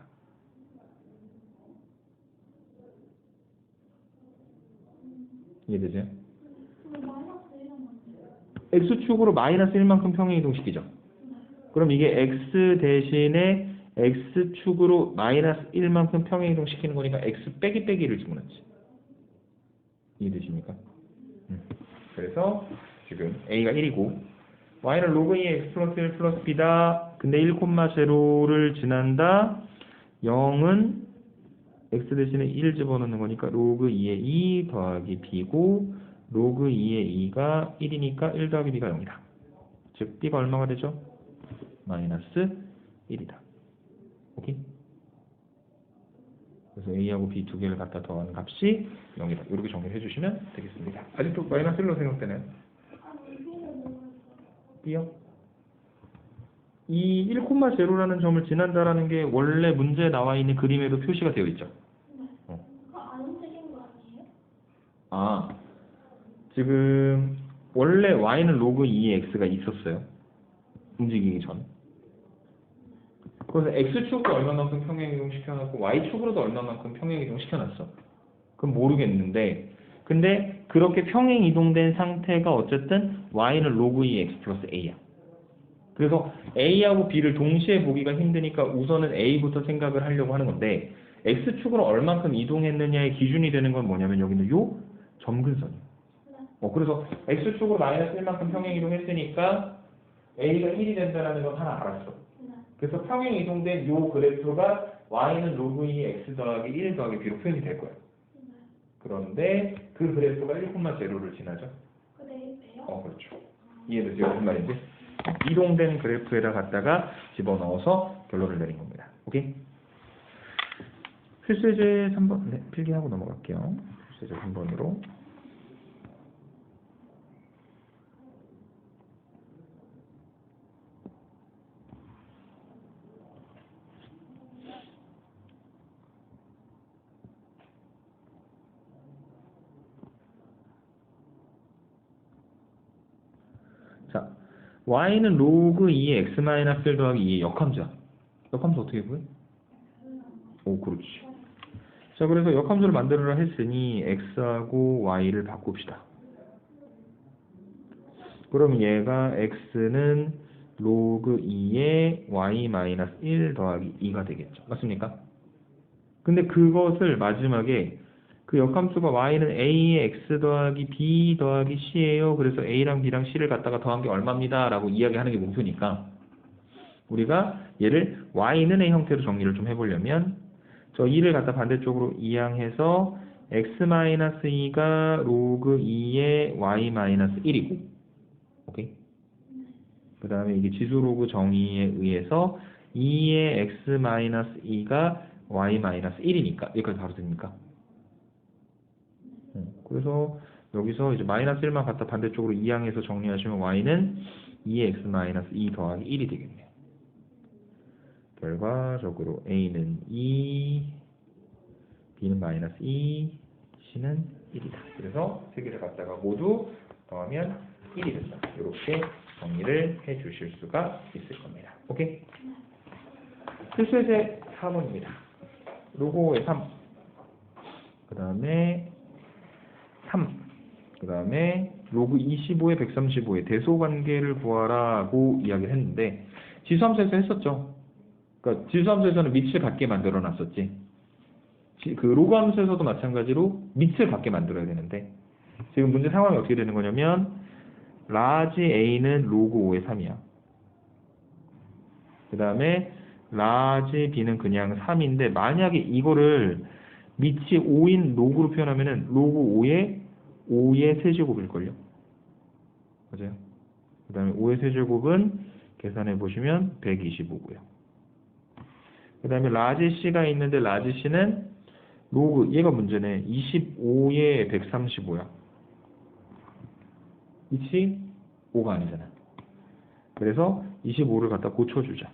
이해되세요?
마이너스 1은 뭔데요?
x축으로 마이너스 1만큼 평행 이동시키죠. 그럼 이게 x 대신에 x축으로 마이너스 1만큼 평행 이동시키는 거니까 x 빼기 빼기를 집어넣지. 이해되십니까? 그래서 지금 a가 1이고 y는 로그 2의 x 플러스 1 플러스 b다. 근데 1,0를 지난다. 0은 x 대신에 1 집어넣는 거니까 로그 2의 2 더하기 b고 로그 2의 2가 1이니까 1 더하기 b가 0이다. 즉 b가 얼마가 되죠? 마이너스 1이다. 오케이? 그래서 a하고 b 두 개를 갖다 더하는 값이 0이다. 이렇게 정리를 해주시면 되겠습니다. 아직도 마이너스 1로 생각되나요? b요? 이 1,0라는 점을 지난다라는 게 원래 문제에 나와 있는 그림에도 표시가 되어 있죠.
그거 안 움직인 거 아니에요?
아, 지금 원래 y는 로그 2의 x가 있었어요. 움직이기 전. 그래서 x축으로 얼마만큼 평행이동 시켜놨고 y축으로도 얼마만큼 평행이동 시켜놨어. 그럼 모르겠는데 근데 그렇게 평행이동된 상태가 어쨌든 y는 로그 2의 x 플러스 a야. 그래서 a하고 b를 동시에 보기가 힘드니까 우선은 a부터 생각을 하려고 하는 건데 x축으로 얼만큼 이동했느냐의 기준이 되는 건 뭐냐면 여기는 요 점근선이에요. 그래서 x축으로 마이너스 1만큼 평행이동했으니까 a가 1이 된다는 건 하나 알았어. 그래서 평행이동된 요 그래프가 y는 로그 2 x 더하기 1 더하기 b로 표현이 될 거예요. 그런데 그 그래프가 1,0를 지나죠. 그렇죠. 이해되세요? 무슨 말인지? 이동된 그래프에다 갖다가 집어넣어서 결론을 내린 겁니다. 오케이? 필수제 3번 네, 필기하고 넘어갈게요. 필수제 3번으로 자, y는 로그 2의 x-1 더하기 2의 역함수야. 역함수 어떻게 구해? 오, 그렇지. 자, 그래서 역함수를 만들어라 했으니 x하고 y를 바꿉시다. 그럼 얘가 x는 로그 2의 y-1 더하기 2가 되겠죠. 맞습니까? 근데 그것을 마지막에 그 역함수가 y는 a의 x 더하기 b 더하기 c예요. 그래서 a랑 b랑 c를 갖다가 더한 게 얼마입니다. 라고 이야기하는 게 목표니까 우리가 얘를 y는 의 형태로 정리를 좀 해보려면 저 2를 갖다 반대쪽으로 이항해서 x-2가 로그 2의 y-1이고 오케이? 그 다음에 이게 지수 로그 정의에 의해서 2의 x-2가 y-1이니까 여기까지 바로 됩니까? 그래서 여기서 이제 마이너스 1만 갖다 반대쪽으로 이항해서 정리하시면 y는 2의 x-2 더하기 1이 되겠네요. 결과적으로 a는 2, b는 마이너스 2, c는 1이다. 그래서 세 개를 갖다가 모두 더하면 1이 된다. 이렇게 정리를 해 주실 수가 있을 겁니다. 오케이? 필수예제 4번입니다. 로고의 3. 그 다음에 3. 그 다음에 로그 25에 135의 대소관계를 구하라고 이야기를 했는데 지수함수에서 했었죠. 그러니까 지수함수에서는 밑을 같게 만들어 놨었지. 그 로그 함수에서도 마찬가지로 밑을 같게 만들어야 되는데 지금 문제 상황이 어떻게 되는 거냐면 라지 a는 로그 5의 3이야. 그 다음에 라지 b는 그냥 3인데 만약에 이거를 밑이 5인 로그로 표현하면은 로그 5의 세제곱일걸요. 맞아요. 그 다음에 5의 세제곱은 계산해 보시면 125고요. 그 다음에 라지 c가 있는데 라지 c는 로그, 얘가 문제네. 25의 135야. 이치 5가 아니잖아. 그래서 25를 갖다 고쳐주자.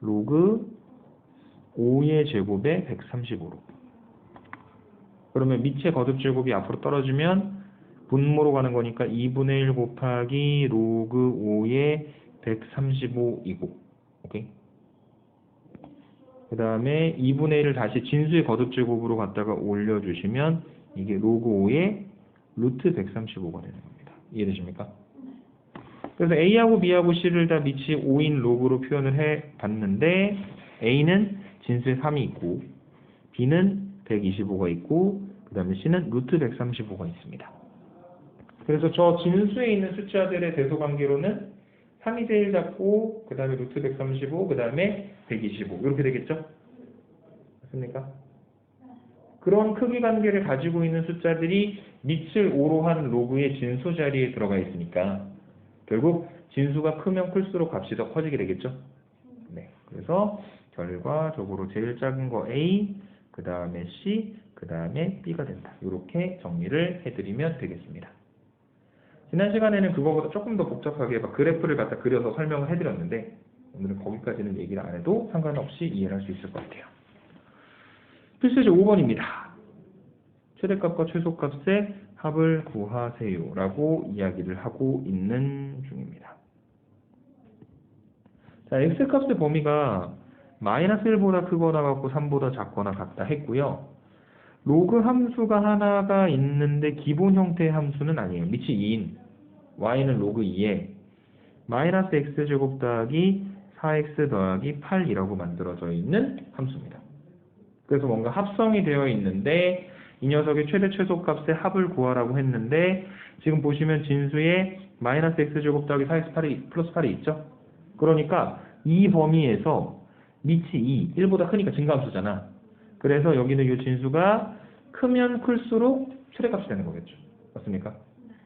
로그 5의 제곱에 135로. 그러면 밑의 거듭 제곱이 앞으로 떨어지면 분모로 가는 거니까 2분의 1 곱하기 로그 5의 135이고. 오케이? 그 다음에 2분의 1을 다시 진수의 거듭 제곱으로 갖다가 올려주시면 이게 로그 5의 루트 135가 되는 겁니다. 이해되십니까? 그래서 A하고 B하고 C를 다 밑이 5인 로그로 표현을 해봤는데 A는 진수에 3이 있고 B는 125가 있고 그 다음에 C는 루트 135가 있습니다. 그래서 저 진수에 있는 숫자들의 대소관계로는 3이 제일 작고 그 다음에 루트 135, 그 다음에 125 이렇게 되겠죠? 맞습니까? 그런 크기 관계를 가지고 있는 숫자들이 밑을 5로 한 로그의 진수 자리에 들어가 있으니까 결국 진수가 크면 클수록 값이 더 커지게 되겠죠? 네. 그래서 결과적으로 제일 작은 거 A, 그 다음에 C, 그 다음에 B가 된다. 이렇게 정리를 해드리면 되겠습니다. 지난 시간에는 그거보다 조금 더 복잡하게 막 그래프를 갖다 그려서 설명을 해드렸는데 오늘은 거기까지는 얘기를 안 해도 상관없이 이해를 할 수 있을 것 같아요. 필수제 5번입니다. 최대값과 최소값의 합을 구하세요 라고 이야기를 하고 있는 중입니다. 자, x값의 범위가 마이너스 1보다 크거나 같고 3보다 작거나 같다 했고요. 로그 함수가 하나가 있는데 기본 형태의 함수는 아니에요. 밑이 2인 y는 로그 2에 마이너스 x제곱 더하기 4x 더하기 8이라고 만들어져 있는 함수입니다. 그래서 뭔가 합성이 되어 있는데 이 녀석의 최대 최소값의 합을 구하라고 했는데 지금 보시면 진수에 마이너스 x제곱 더하기 4x 플러스 8이 있죠? 그러니까 이 범위에서 밑이 2, 1보다 크니까 증가함수잖아. 그래서 여기는 이 진수가 크면 클수록 최대값이 되는 거겠죠. 맞습니까?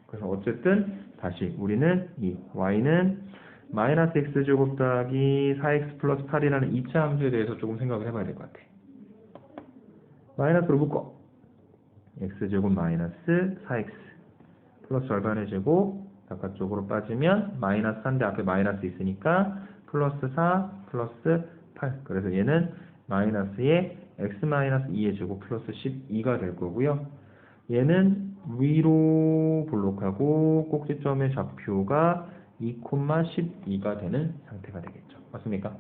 그래서 어쨌든 다시 우리는 이 y는 마이너스 x제곱 더하기 4x 플러스 8이라는 2차 함수에 대해서 조금 생각을 해봐야 될 것 같아. 마이너스로 묶어. x제곱 마이너스 4x 플러스 절반의 제곱 바깥쪽으로 빠지면 마이너스 4인데 앞에 마이너스 있으니까 플러스 4 플러스 8. 그래서 얘는 마이너스의 x 마이너스 2의 제곱 플러스 12가 될 거고요. 얘는 위로 볼록하고 꼭지점의 좌표가 2,12가 되는 상태가 되겠죠. 맞습니까?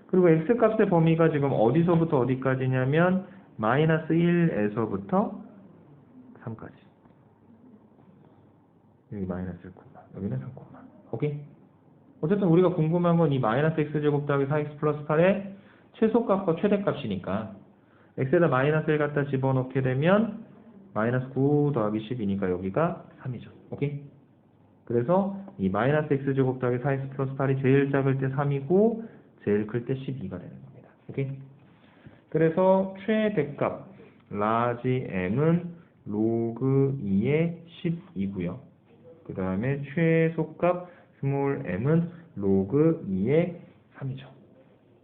그리고 x값의 범위가 지금 어디서부터 어디까지냐면 마이너스 1에서부터 3까지. 여기 마이너스 1, 여기는 3, 오케이? 어쨌든 우리가 궁금한 건 이 마이너스 x제곱 더하기 4x 플러스 8의 최소값과 최대값이니까 x에다 마이너스 1 갖다 집어넣게 되면 마이너스 9 더하기 10이니까 여기가 3이죠. 오케이? 그래서 이 마이너스 x제곱 더하기 4x 플러스 8이 제일 작을 때 3이고 제일 클 때 12가 되는 겁니다. 오케이? 그래서 최대값 라지 m은 로그 2의 10이고요. 그 다음에 최소값 스몰 m은 로그 2의 3이죠.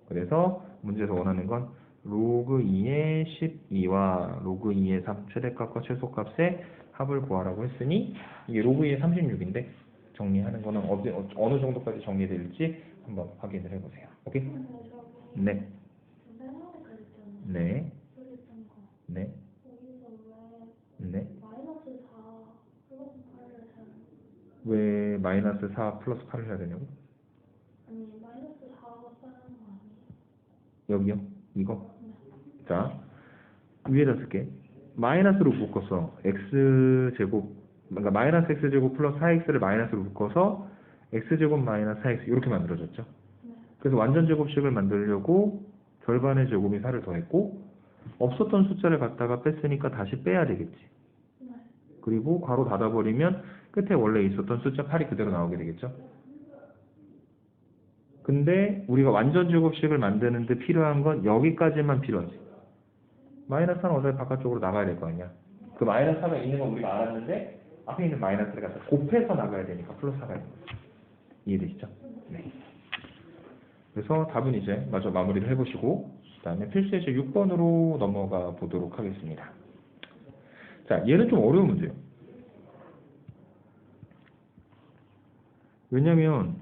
그래서 문제에서 원하는 건 로그 2의 12와 로그 2의 3 최대값과 최소값의 합을 구하라고 했으니 이게 로그 2의 36인데 정리하는 거는 어느 정도까지 정리될지 한번 확인을 해보세요. 오케이? 네. 네. 네. 네. 왜 마이너스 4 플러스 8을 해야 되냐고?
아니, 마이너스 4가 빠는 거 아니에요?
여기요? 이거? 자, 위에다 쓸게. 마이너스로 묶어서 x제곱, 그러니까 마이너스 x제곱 플러스 4x를 마이너스로 묶어서 x제곱 마이너스 4x 이렇게 만들어졌죠. 그래서 완전 제곱식을 만들려고 절반의 제곱이 4를 더했고 없었던 숫자를 갖다가 뺐으니까 다시 빼야 되겠지. 그리고 괄호 닫아버리면 끝에 원래 있었던 숫자 8이 그대로 나오게 되겠죠. 근데 우리가 완전 제곱식을 만드는데 필요한 건 여기까지만 필요하지. 마이너스 4는 어차피 바깥쪽으로 나가야 될 거 아니야. 그 마이너스 4가 있는 건 우리가 알았는데 앞에 있는 마이너스를 갖다 곱해서 나가야 되니까 플러스 4가 있는 거죠. 이해되시죠? 네. 그래서 답은 이제 마저 마무리를 해보시고 그 다음에 필수예제 6번으로 넘어가 보도록 하겠습니다. 자, 얘는 좀 어려운 문제예요. 왜냐면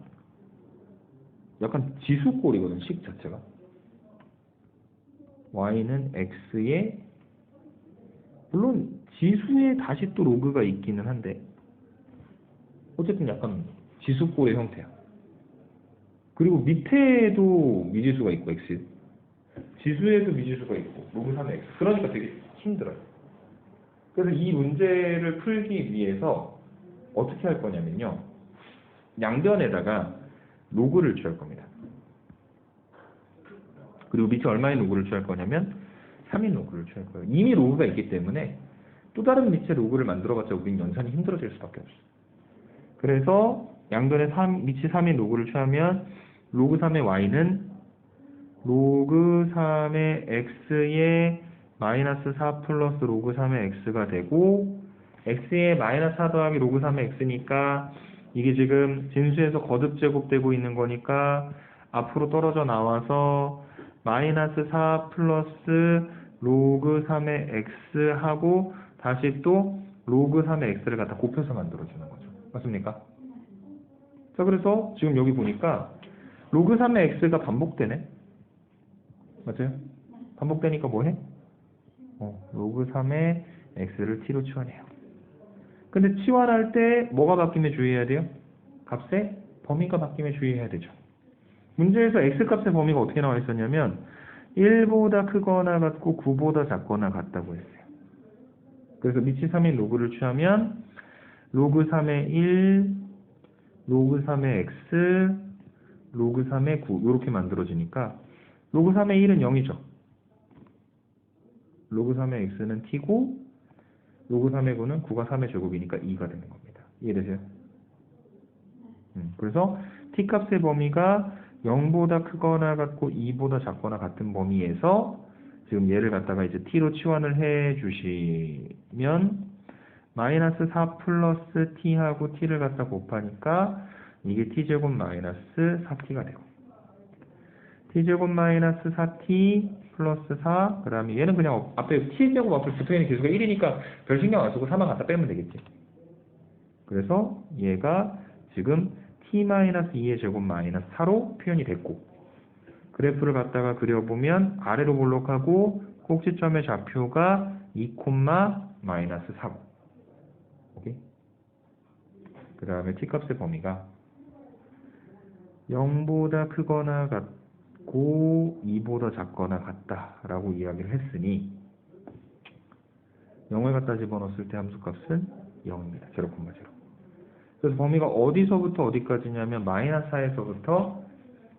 약간 지수꼴이거든, 식 자체가. y는 x에 물론 지수에 다시 또 로그가 있기는 한데 어쨌든 약간 지수꼴의 형태야. 그리고 밑에도 미지수가 있고 x 지수에도 미지수가 있고 로그 3의 x 그러니까 되게 힘들어요. 그래서 이 문제를 풀기 위해서 어떻게 할 거냐면요, 양변에다가 로그를 취할 겁니다. 그리고 밑에 얼마의 로그를 취할 거냐면 3인 로그를 취할 거예요. 이미 로그가 있기 때문에 또 다른 밑에 로그를 만들어봤자 우린 연산이 힘들어질 수밖에 없어요. 그래서 양변에 밑이 3인 로그를 취하면 로그 3의 y는 로그 3의 x에 마이너스 4 플러스 로그 3의 x가 되고 x에 마이너스 4 더하기 로그 3의 x니까 이게 지금 진수에서 거듭 제곱되고 있는 거니까 앞으로 떨어져 나와서 마이너스 4 플러스 로그 3의 x하고 다시 또 로그 3의 x를 갖다 곱해서 만들어주는 거죠. 맞습니까? 자, 그래서 지금 여기 보니까 로그 3의 x가 반복되네? 맞아요? 반복되니까 뭐 해? 로그 3의 x를 t로 치환해요. 근데 치환할 때 뭐가 바뀌면 주의해야 돼요? 값의 범위가 바뀌면 주의해야 되죠. 문제에서 x값의 범위가 어떻게 나와 있었냐면 1보다 크거나 같고 9보다 작거나 같다고 했어요. 그래서 밑이 3인 로그를 취하면 로그 3의 1, 로그 3의 x, 로그 3의 9 이렇게 만들어지니까 로그 3의 1은 0이죠. 로그 3의 x는 t고 로그 3의 9는 9가 3의 제곱이니까 2가 되는 겁니다. 이해되세요? 그래서 t값의 범위가 0보다 크거나 같고 2보다 작거나 같은 범위에서 지금 얘를 갖다가 이제 t로 치환을 해 주시면 마이너스 4 플러스 t하고 t를 갖다 곱하니까 이게 t제곱 마이너스 4t가 되고 t제곱 마이너스 4t 플러스 4 그 다음에 얘는 그냥 앞에 t제곱 앞에 붙어있는 기수가 1이니까 별 신경 안 쓰고 4만 갖다 빼면 되겠지. 그래서 얘가 지금 t-2의 제곱 마이너스 4로 표현이 됐고 그래프를 갖다가 그려보면 아래로 볼록하고 꼭지점의 좌표가 2, 마이너스 4고 오케이? 그 다음에 t값의 범위가 0보다 크거나 같고 2보다 작거나 같다라고 이야기를 했으니 0을 갖다 집어넣었을 때 함수값은 0입니다. 0,0. 그래서 범위가 어디서부터 어디까지냐면 마이너스 4에서부터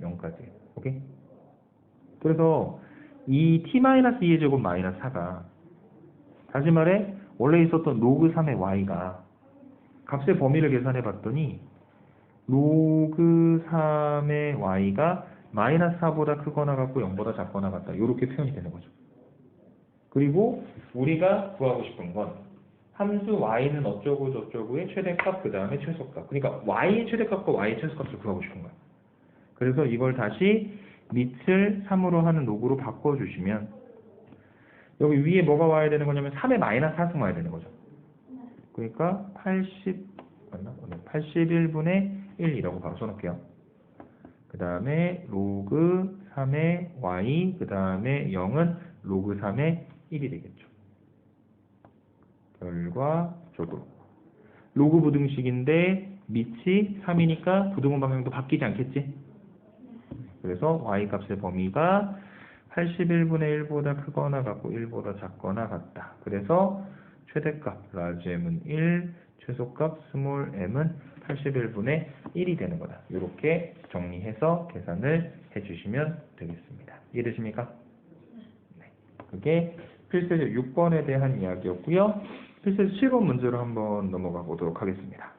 0까지. 오케이? 그래서 이 t-2의 제곱 마이너스 4가 다시 말해 원래 있었던 로그 3의 y가 값의 범위를 계산해 봤더니 로그 3의 y가 마이너스 4보다 크거나 같고 0보다 작거나 같다. 이렇게 표현이 되는 거죠. 그리고 우리가 구하고 싶은 건 함수 y는 어쩌고 저쩌고의 최대값 그 다음에 최소값. 그러니까 y의 최대값과 y의 최소값을 구하고 싶은 거야. 그래서 이걸 다시 밑을 3으로 하는 로그로 바꿔주시면 여기 위에 뭐가 와야 되는 거냐면 3의 마이너스 4승 와야 되는 거죠. 그러니까 81분의 1이라고 바로 써놓을게요. 그 다음에 로그 3의 y 그 다음에 0은 로그 3의 1이 되겠죠. 결과적으로 로그 부등식인데 밑이 3이니까 부등호 방향도 바뀌지 않겠지? 그래서 y 값의 범위가 81분의 1보다 크거나 같고 1보다 작거나 같다. 그래서 최대값 large m은 1, 최소값 small m은 81분의 1이 되는 거다. 이렇게 정리해서 계산을 해주시면 되겠습니다. 이해되십니까? 네. 그게 필수제 6번에 대한 이야기였고요. 필수제 7번 문제로 한번 넘어가 보도록 하겠습니다.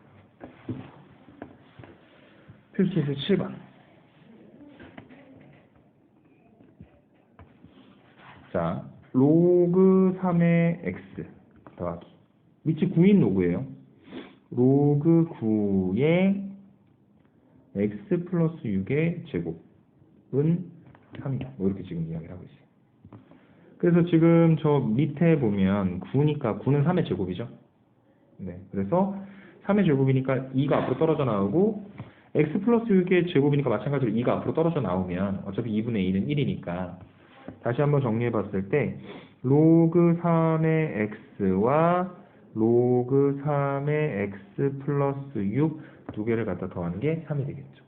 필수제 7번. 자, 로그 3의 x 더하기 밑이 9인 로그예요. 로그 9의 x 플러스 6의 제곱은 3이다. 뭐 이렇게 지금 이야기를 하고 있어요. 그래서 지금 저 밑에 보면 9니까 9는 3의 제곱이죠. 네, 그래서 3의 제곱이니까 2가 앞으로 떨어져 나오고 x 플러스 6의 제곱이니까 마찬가지로 2가 앞으로 떨어져 나오면 어차피 2분의 2는 1이니까 다시 한번 정리해 봤을 때 로그 3의 x와 로그 3의 x 플러스 6 두 개를 갖다 더하는 게 3이 되겠죠.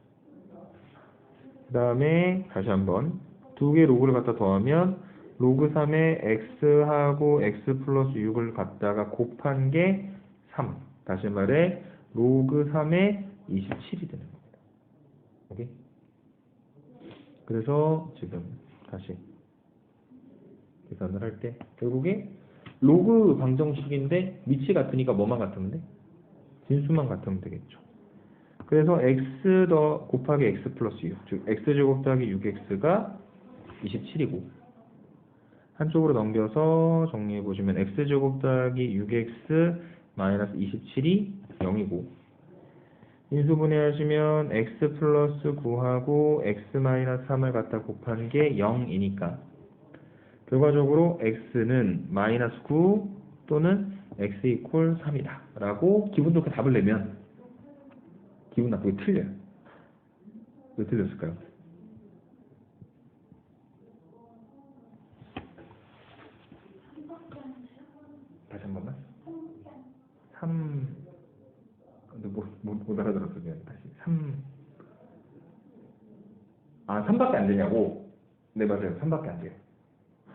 그 다음에 다시 한번 두 개 로그를 갖다 더하면 로그 3의 x하고 x 플러스 6을 갖다가 곱한 게 3. 다시 말해 로그 3의 27이 되는 겁니다. 오케이? 그래서 지금 다시 계산을 할 때 결국에 로그 방정식인데 밑이 같으니까 뭐만 같으면 돼? 진수만 같으면 되겠죠. 그래서 x 더 곱하기 x 플러스 6, 즉 x제곱 더하기 6x가 27이고 한쪽으로 넘겨서 정리해 보시면 x제곱 더하기 6x 마이너스 27이 0이고 인수분해하시면 x 플러스 9하고 x 마이너스 3을 갖다 곱한 게 0이니까 결과적으로 x는 마이너스 9 또는 x 이퀄 3이다 라고 기분 좋게 답을 내면 기분 나쁘게 틀려요. 왜 틀렸을까요? 다시 한 번만. 3 근데 못 알아들었어. 미안. 다시 3 3밖에 안 되냐고? 네 맞아요. 3밖에 안 돼요.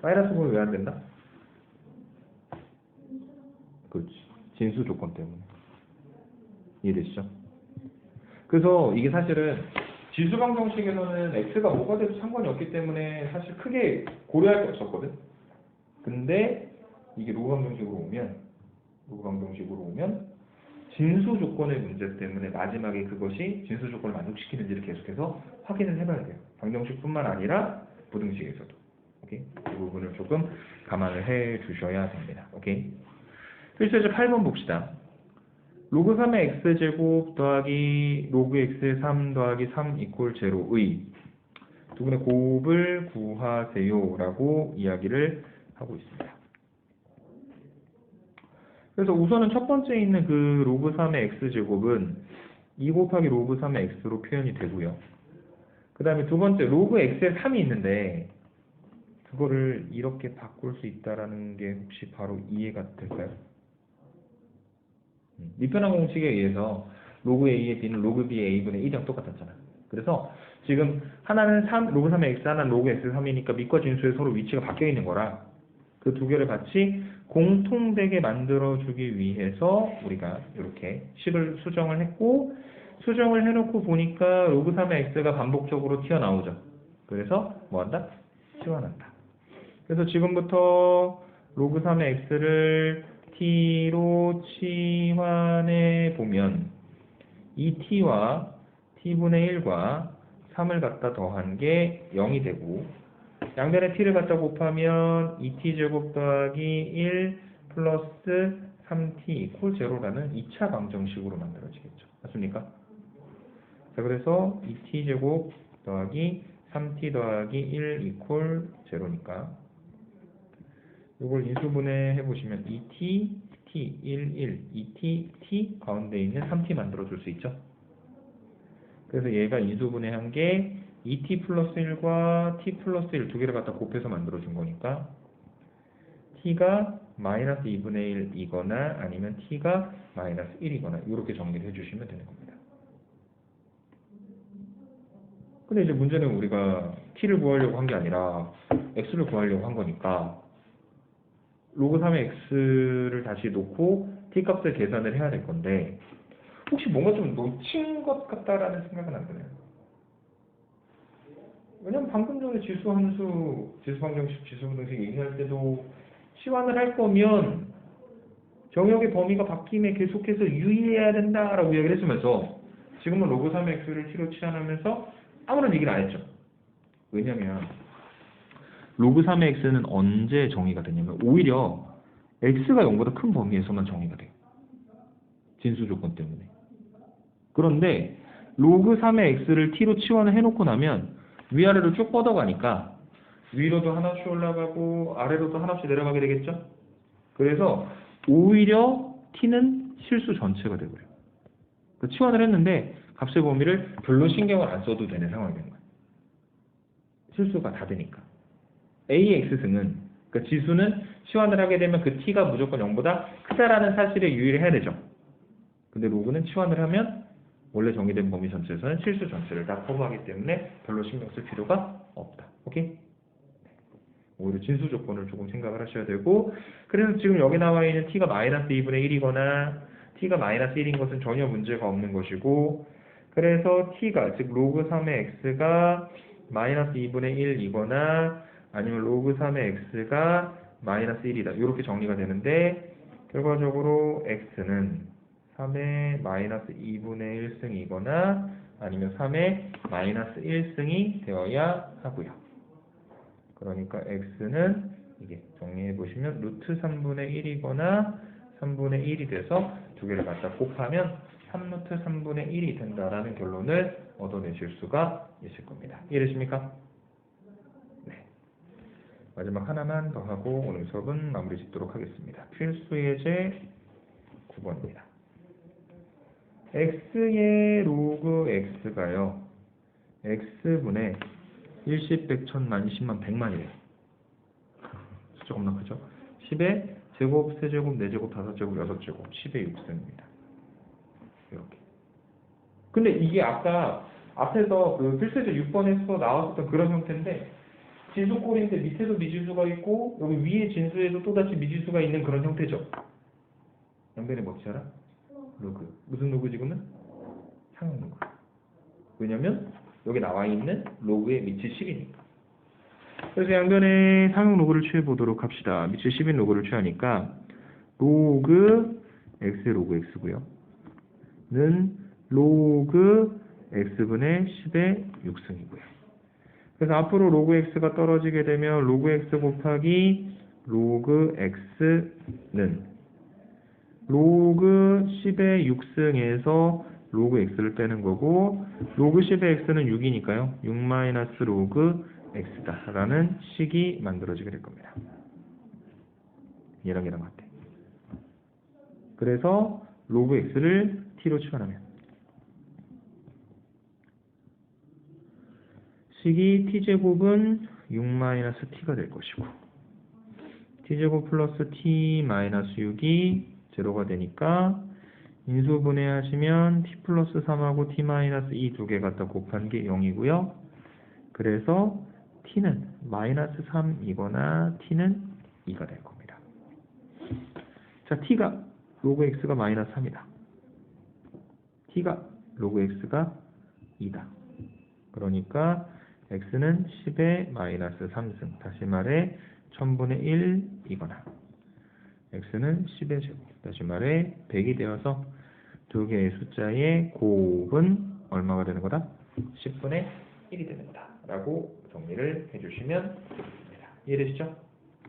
마이너스 9는 왜 안 된다? 그렇지. 진수 조건 때문에. 이해되시죠? 그래서 이게 사실은 지수방 정식에서는 x가 뭐가 돼도 상관이 없기 때문에 사실 크게 고려할 게 없었거든. 근데 이게 로그방 정식으로 오면 진수 조건의 문제 때문에 마지막에 그것이 진수 조건을 만족시키는지를 계속해서 확인을 해봐야 돼요. 방정식뿐만 아니라 부등식에서도. 오케이? 이 부분을 조금 감안을 해 주셔야 됩니다. 오케이? 필수제 8번 봅시다. 로그 3의 x제곱 더하기 로그 x의 3 더하기 3 이퀄 제로의 두 분의 곱을 구하세요 라고 이야기를 하고 있습니다. 그래서 우선은 첫 번째 있는 그 로그 3의 x제곱은 2 곱하기 로그 3의 x로 표현이 되고요. 그 다음에 두 번째 로그 x의 3이 있는데 그거를 이렇게 바꿀 수 있다라는 게 혹시 바로 이해가 될까요? 미편한 공식에 의해서 로그 a의 b는 로그 b의 a분의 1이랑 똑같았잖아. 그래서 지금 하나는 3, 로그 3의 x, 하나는 로그 x 3이니까 밑과 진수에 서로 위치가 바뀌어 있는 거라 그 두 개를 같이 공통되게 만들어주기 위해서 우리가 이렇게 식을 수정을 했고 수정을 해놓고 보니까 로그 3의 x가 반복적으로 튀어나오죠. 그래서 뭐한다? 치환한다. 그래서 지금부터 로그 3의 x를 t로 치환해 보면 이 t와 t분의 1과 3을 갖다 더한 게 0이 되고 양변에 t를 갖다 곱하면 2t제곱 더하기 1 플러스 3t 이퀄 0라는 2차 방정식으로 만들어지겠죠. 맞습니까? 자, 그래서 2t제곱 더하기 3t 더하기 1 이퀄 0니까 이걸 인수분해 해보시면 2t, t, 1, 1, 2t, t 가운데 있는 3t 만들어줄 수 있죠. 그래서 얘가 인수분해한 게 2t 플러스 1과 t 플러스 1 두 개를 갖다 곱해서 만들어준 거니까 t가 마이너스 2분의 1이거나 아니면 t가 마이너스 1이거나 이렇게 정리를 해주시면 되는 겁니다. 근데 이제 문제는 우리가 t를 구하려고 한 게 아니라 x를 구하려고 한 거니까 로그 3의 x를 다시 놓고 t 값을 계산을 해야 될 건데 혹시 뭔가 좀 놓친 것 같다라는 생각은 안 드나요? 왜냐면 방금 전에 지수 함수, 지수 방정식, 지수 분등식 얘기할 때도 치환을 할 거면 정역의 범위가 바뀜에 계속해서 유의해야 된다라고 이야기를 했으면서 지금은 로그 3의 x를 t로 치환하면서 아무런 얘기를 안 했죠. 왜냐면 로그 3의 x는 언제 정의가 되냐면 오히려 x가 0보다 큰 범위에서만 정의가 돼요. 진수 조건 때문에. 그런데 로그 3의 x를 t로 치환을 해놓고 나면 위아래로 쭉 뻗어가니까 위로도 하나씩 올라가고 아래로도 하나씩 내려가게 되겠죠? 그래서 오히려 t는 실수 전체가 되고요. 그러니까 치환을 했는데 값의 범위를 별로 신경을 안 써도 되는 상황이 되는 거예요. 실수가 다 되니까. a의 x승은 그러니까 지수는 치환을 하게 되면 그 t가 무조건 0보다 크다라는 사실에 유의를 해야 되죠. 근데 로그는 치환을 하면 원래 정의된 범위 전체에서는 실수 전체를 다 커버하기 때문에 별로 신경 쓸 필요가 없다. 오케이? 오히려 진수 조건을 조금 생각을 하셔야 되고 그래서 지금 여기 나와 있는 t가 마이너스 2분의 1이거나 t가 마이너스 1인 것은 전혀 문제가 없는 것이고 그래서 t가 즉 로그 3의 x가 마이너스 2분의 1이거나 아니면 로그 3의 x가 마이너스 1이다. 이렇게 정리가 되는데 결과적으로 x는 3의 마이너스 2분의 1승이거나 아니면 3의 마이너스 1승이 되어야 하고요. 그러니까 x는 이게 정리해 보시면 루트 3분의 1이거나 3분의 1이 돼서 두 개를 갖다 곱하면 3루트 3분의 1이 된다라는 결론을 얻어내실 수가 있을 겁니다. 이해되십니까? 네. 마지막 하나만 더 하고 오늘 수업은 마무리 짓도록 하겠습니다. 필수 예제 9번입니다. x의 로그 x가요. x분의 1십 100 1000만 20만 100만이래요. 숫자 겁나 크죠? 10의 제곱, 세제곱, 4제곱, 5제곱, 6제곱 10의 6승입니다. 이렇게. 근데 이게 아까 앞에서 그 필수제 6번에서 나왔었던 그런 형태인데 진수꼴인데 밑에도 미지수가 있고 여기 위에 진수에도 또다시 미지수가 있는 그런 형태죠. 양변에 뭐지 알아? 로그. 무슨 로그 지금은? 상용 로그. 왜냐면 여기 나와 있는 로그의 밑이 10이니까. 그래서 양변에 상용 로그를 취해 보도록 합시다. 밑이 10인 로그를 취하니까 로그 x의 로그 x고요. 는 로그 x분의 10의 6승이고요. 그래서 앞으로 로그 x가 떨어지게 되면 로그 x 곱하기 로그 x는 로그 10의 6승에서 로그 x를 빼는 거고 로그 10의 x는 6이니까요. 6 마이너스 로그 x다 라는 식이 만들어지게 될 겁니다. 얘랑 같아. 그래서 로그 x를 t로 치환하면 식이 t제곱은 6 마이너스 t가 될 것이고 t제곱 플러스 t 마이너스 6이 제로가 되니까 인수분해하시면 t 플러스 3하고 t 마이너스 2 두 개 갖다 곱한 게 0이고요. 그래서 t는 마이너스 3이거나 t는 2가 될 겁니다. 자, t가 로그 x가 마이너스 3이다. t가 로그 x가 2다. 그러니까 x는 10의 마이너스 3승, 다시 말해 1000분의 1이거나 x는 10의 제곱, 다시 말해 100이 되어서 두 개의 숫자의 곱은 얼마가 되는 거다? 10분의 1이 되는 거다 라고 정리를 해주시면 됩니다. 이해되시죠?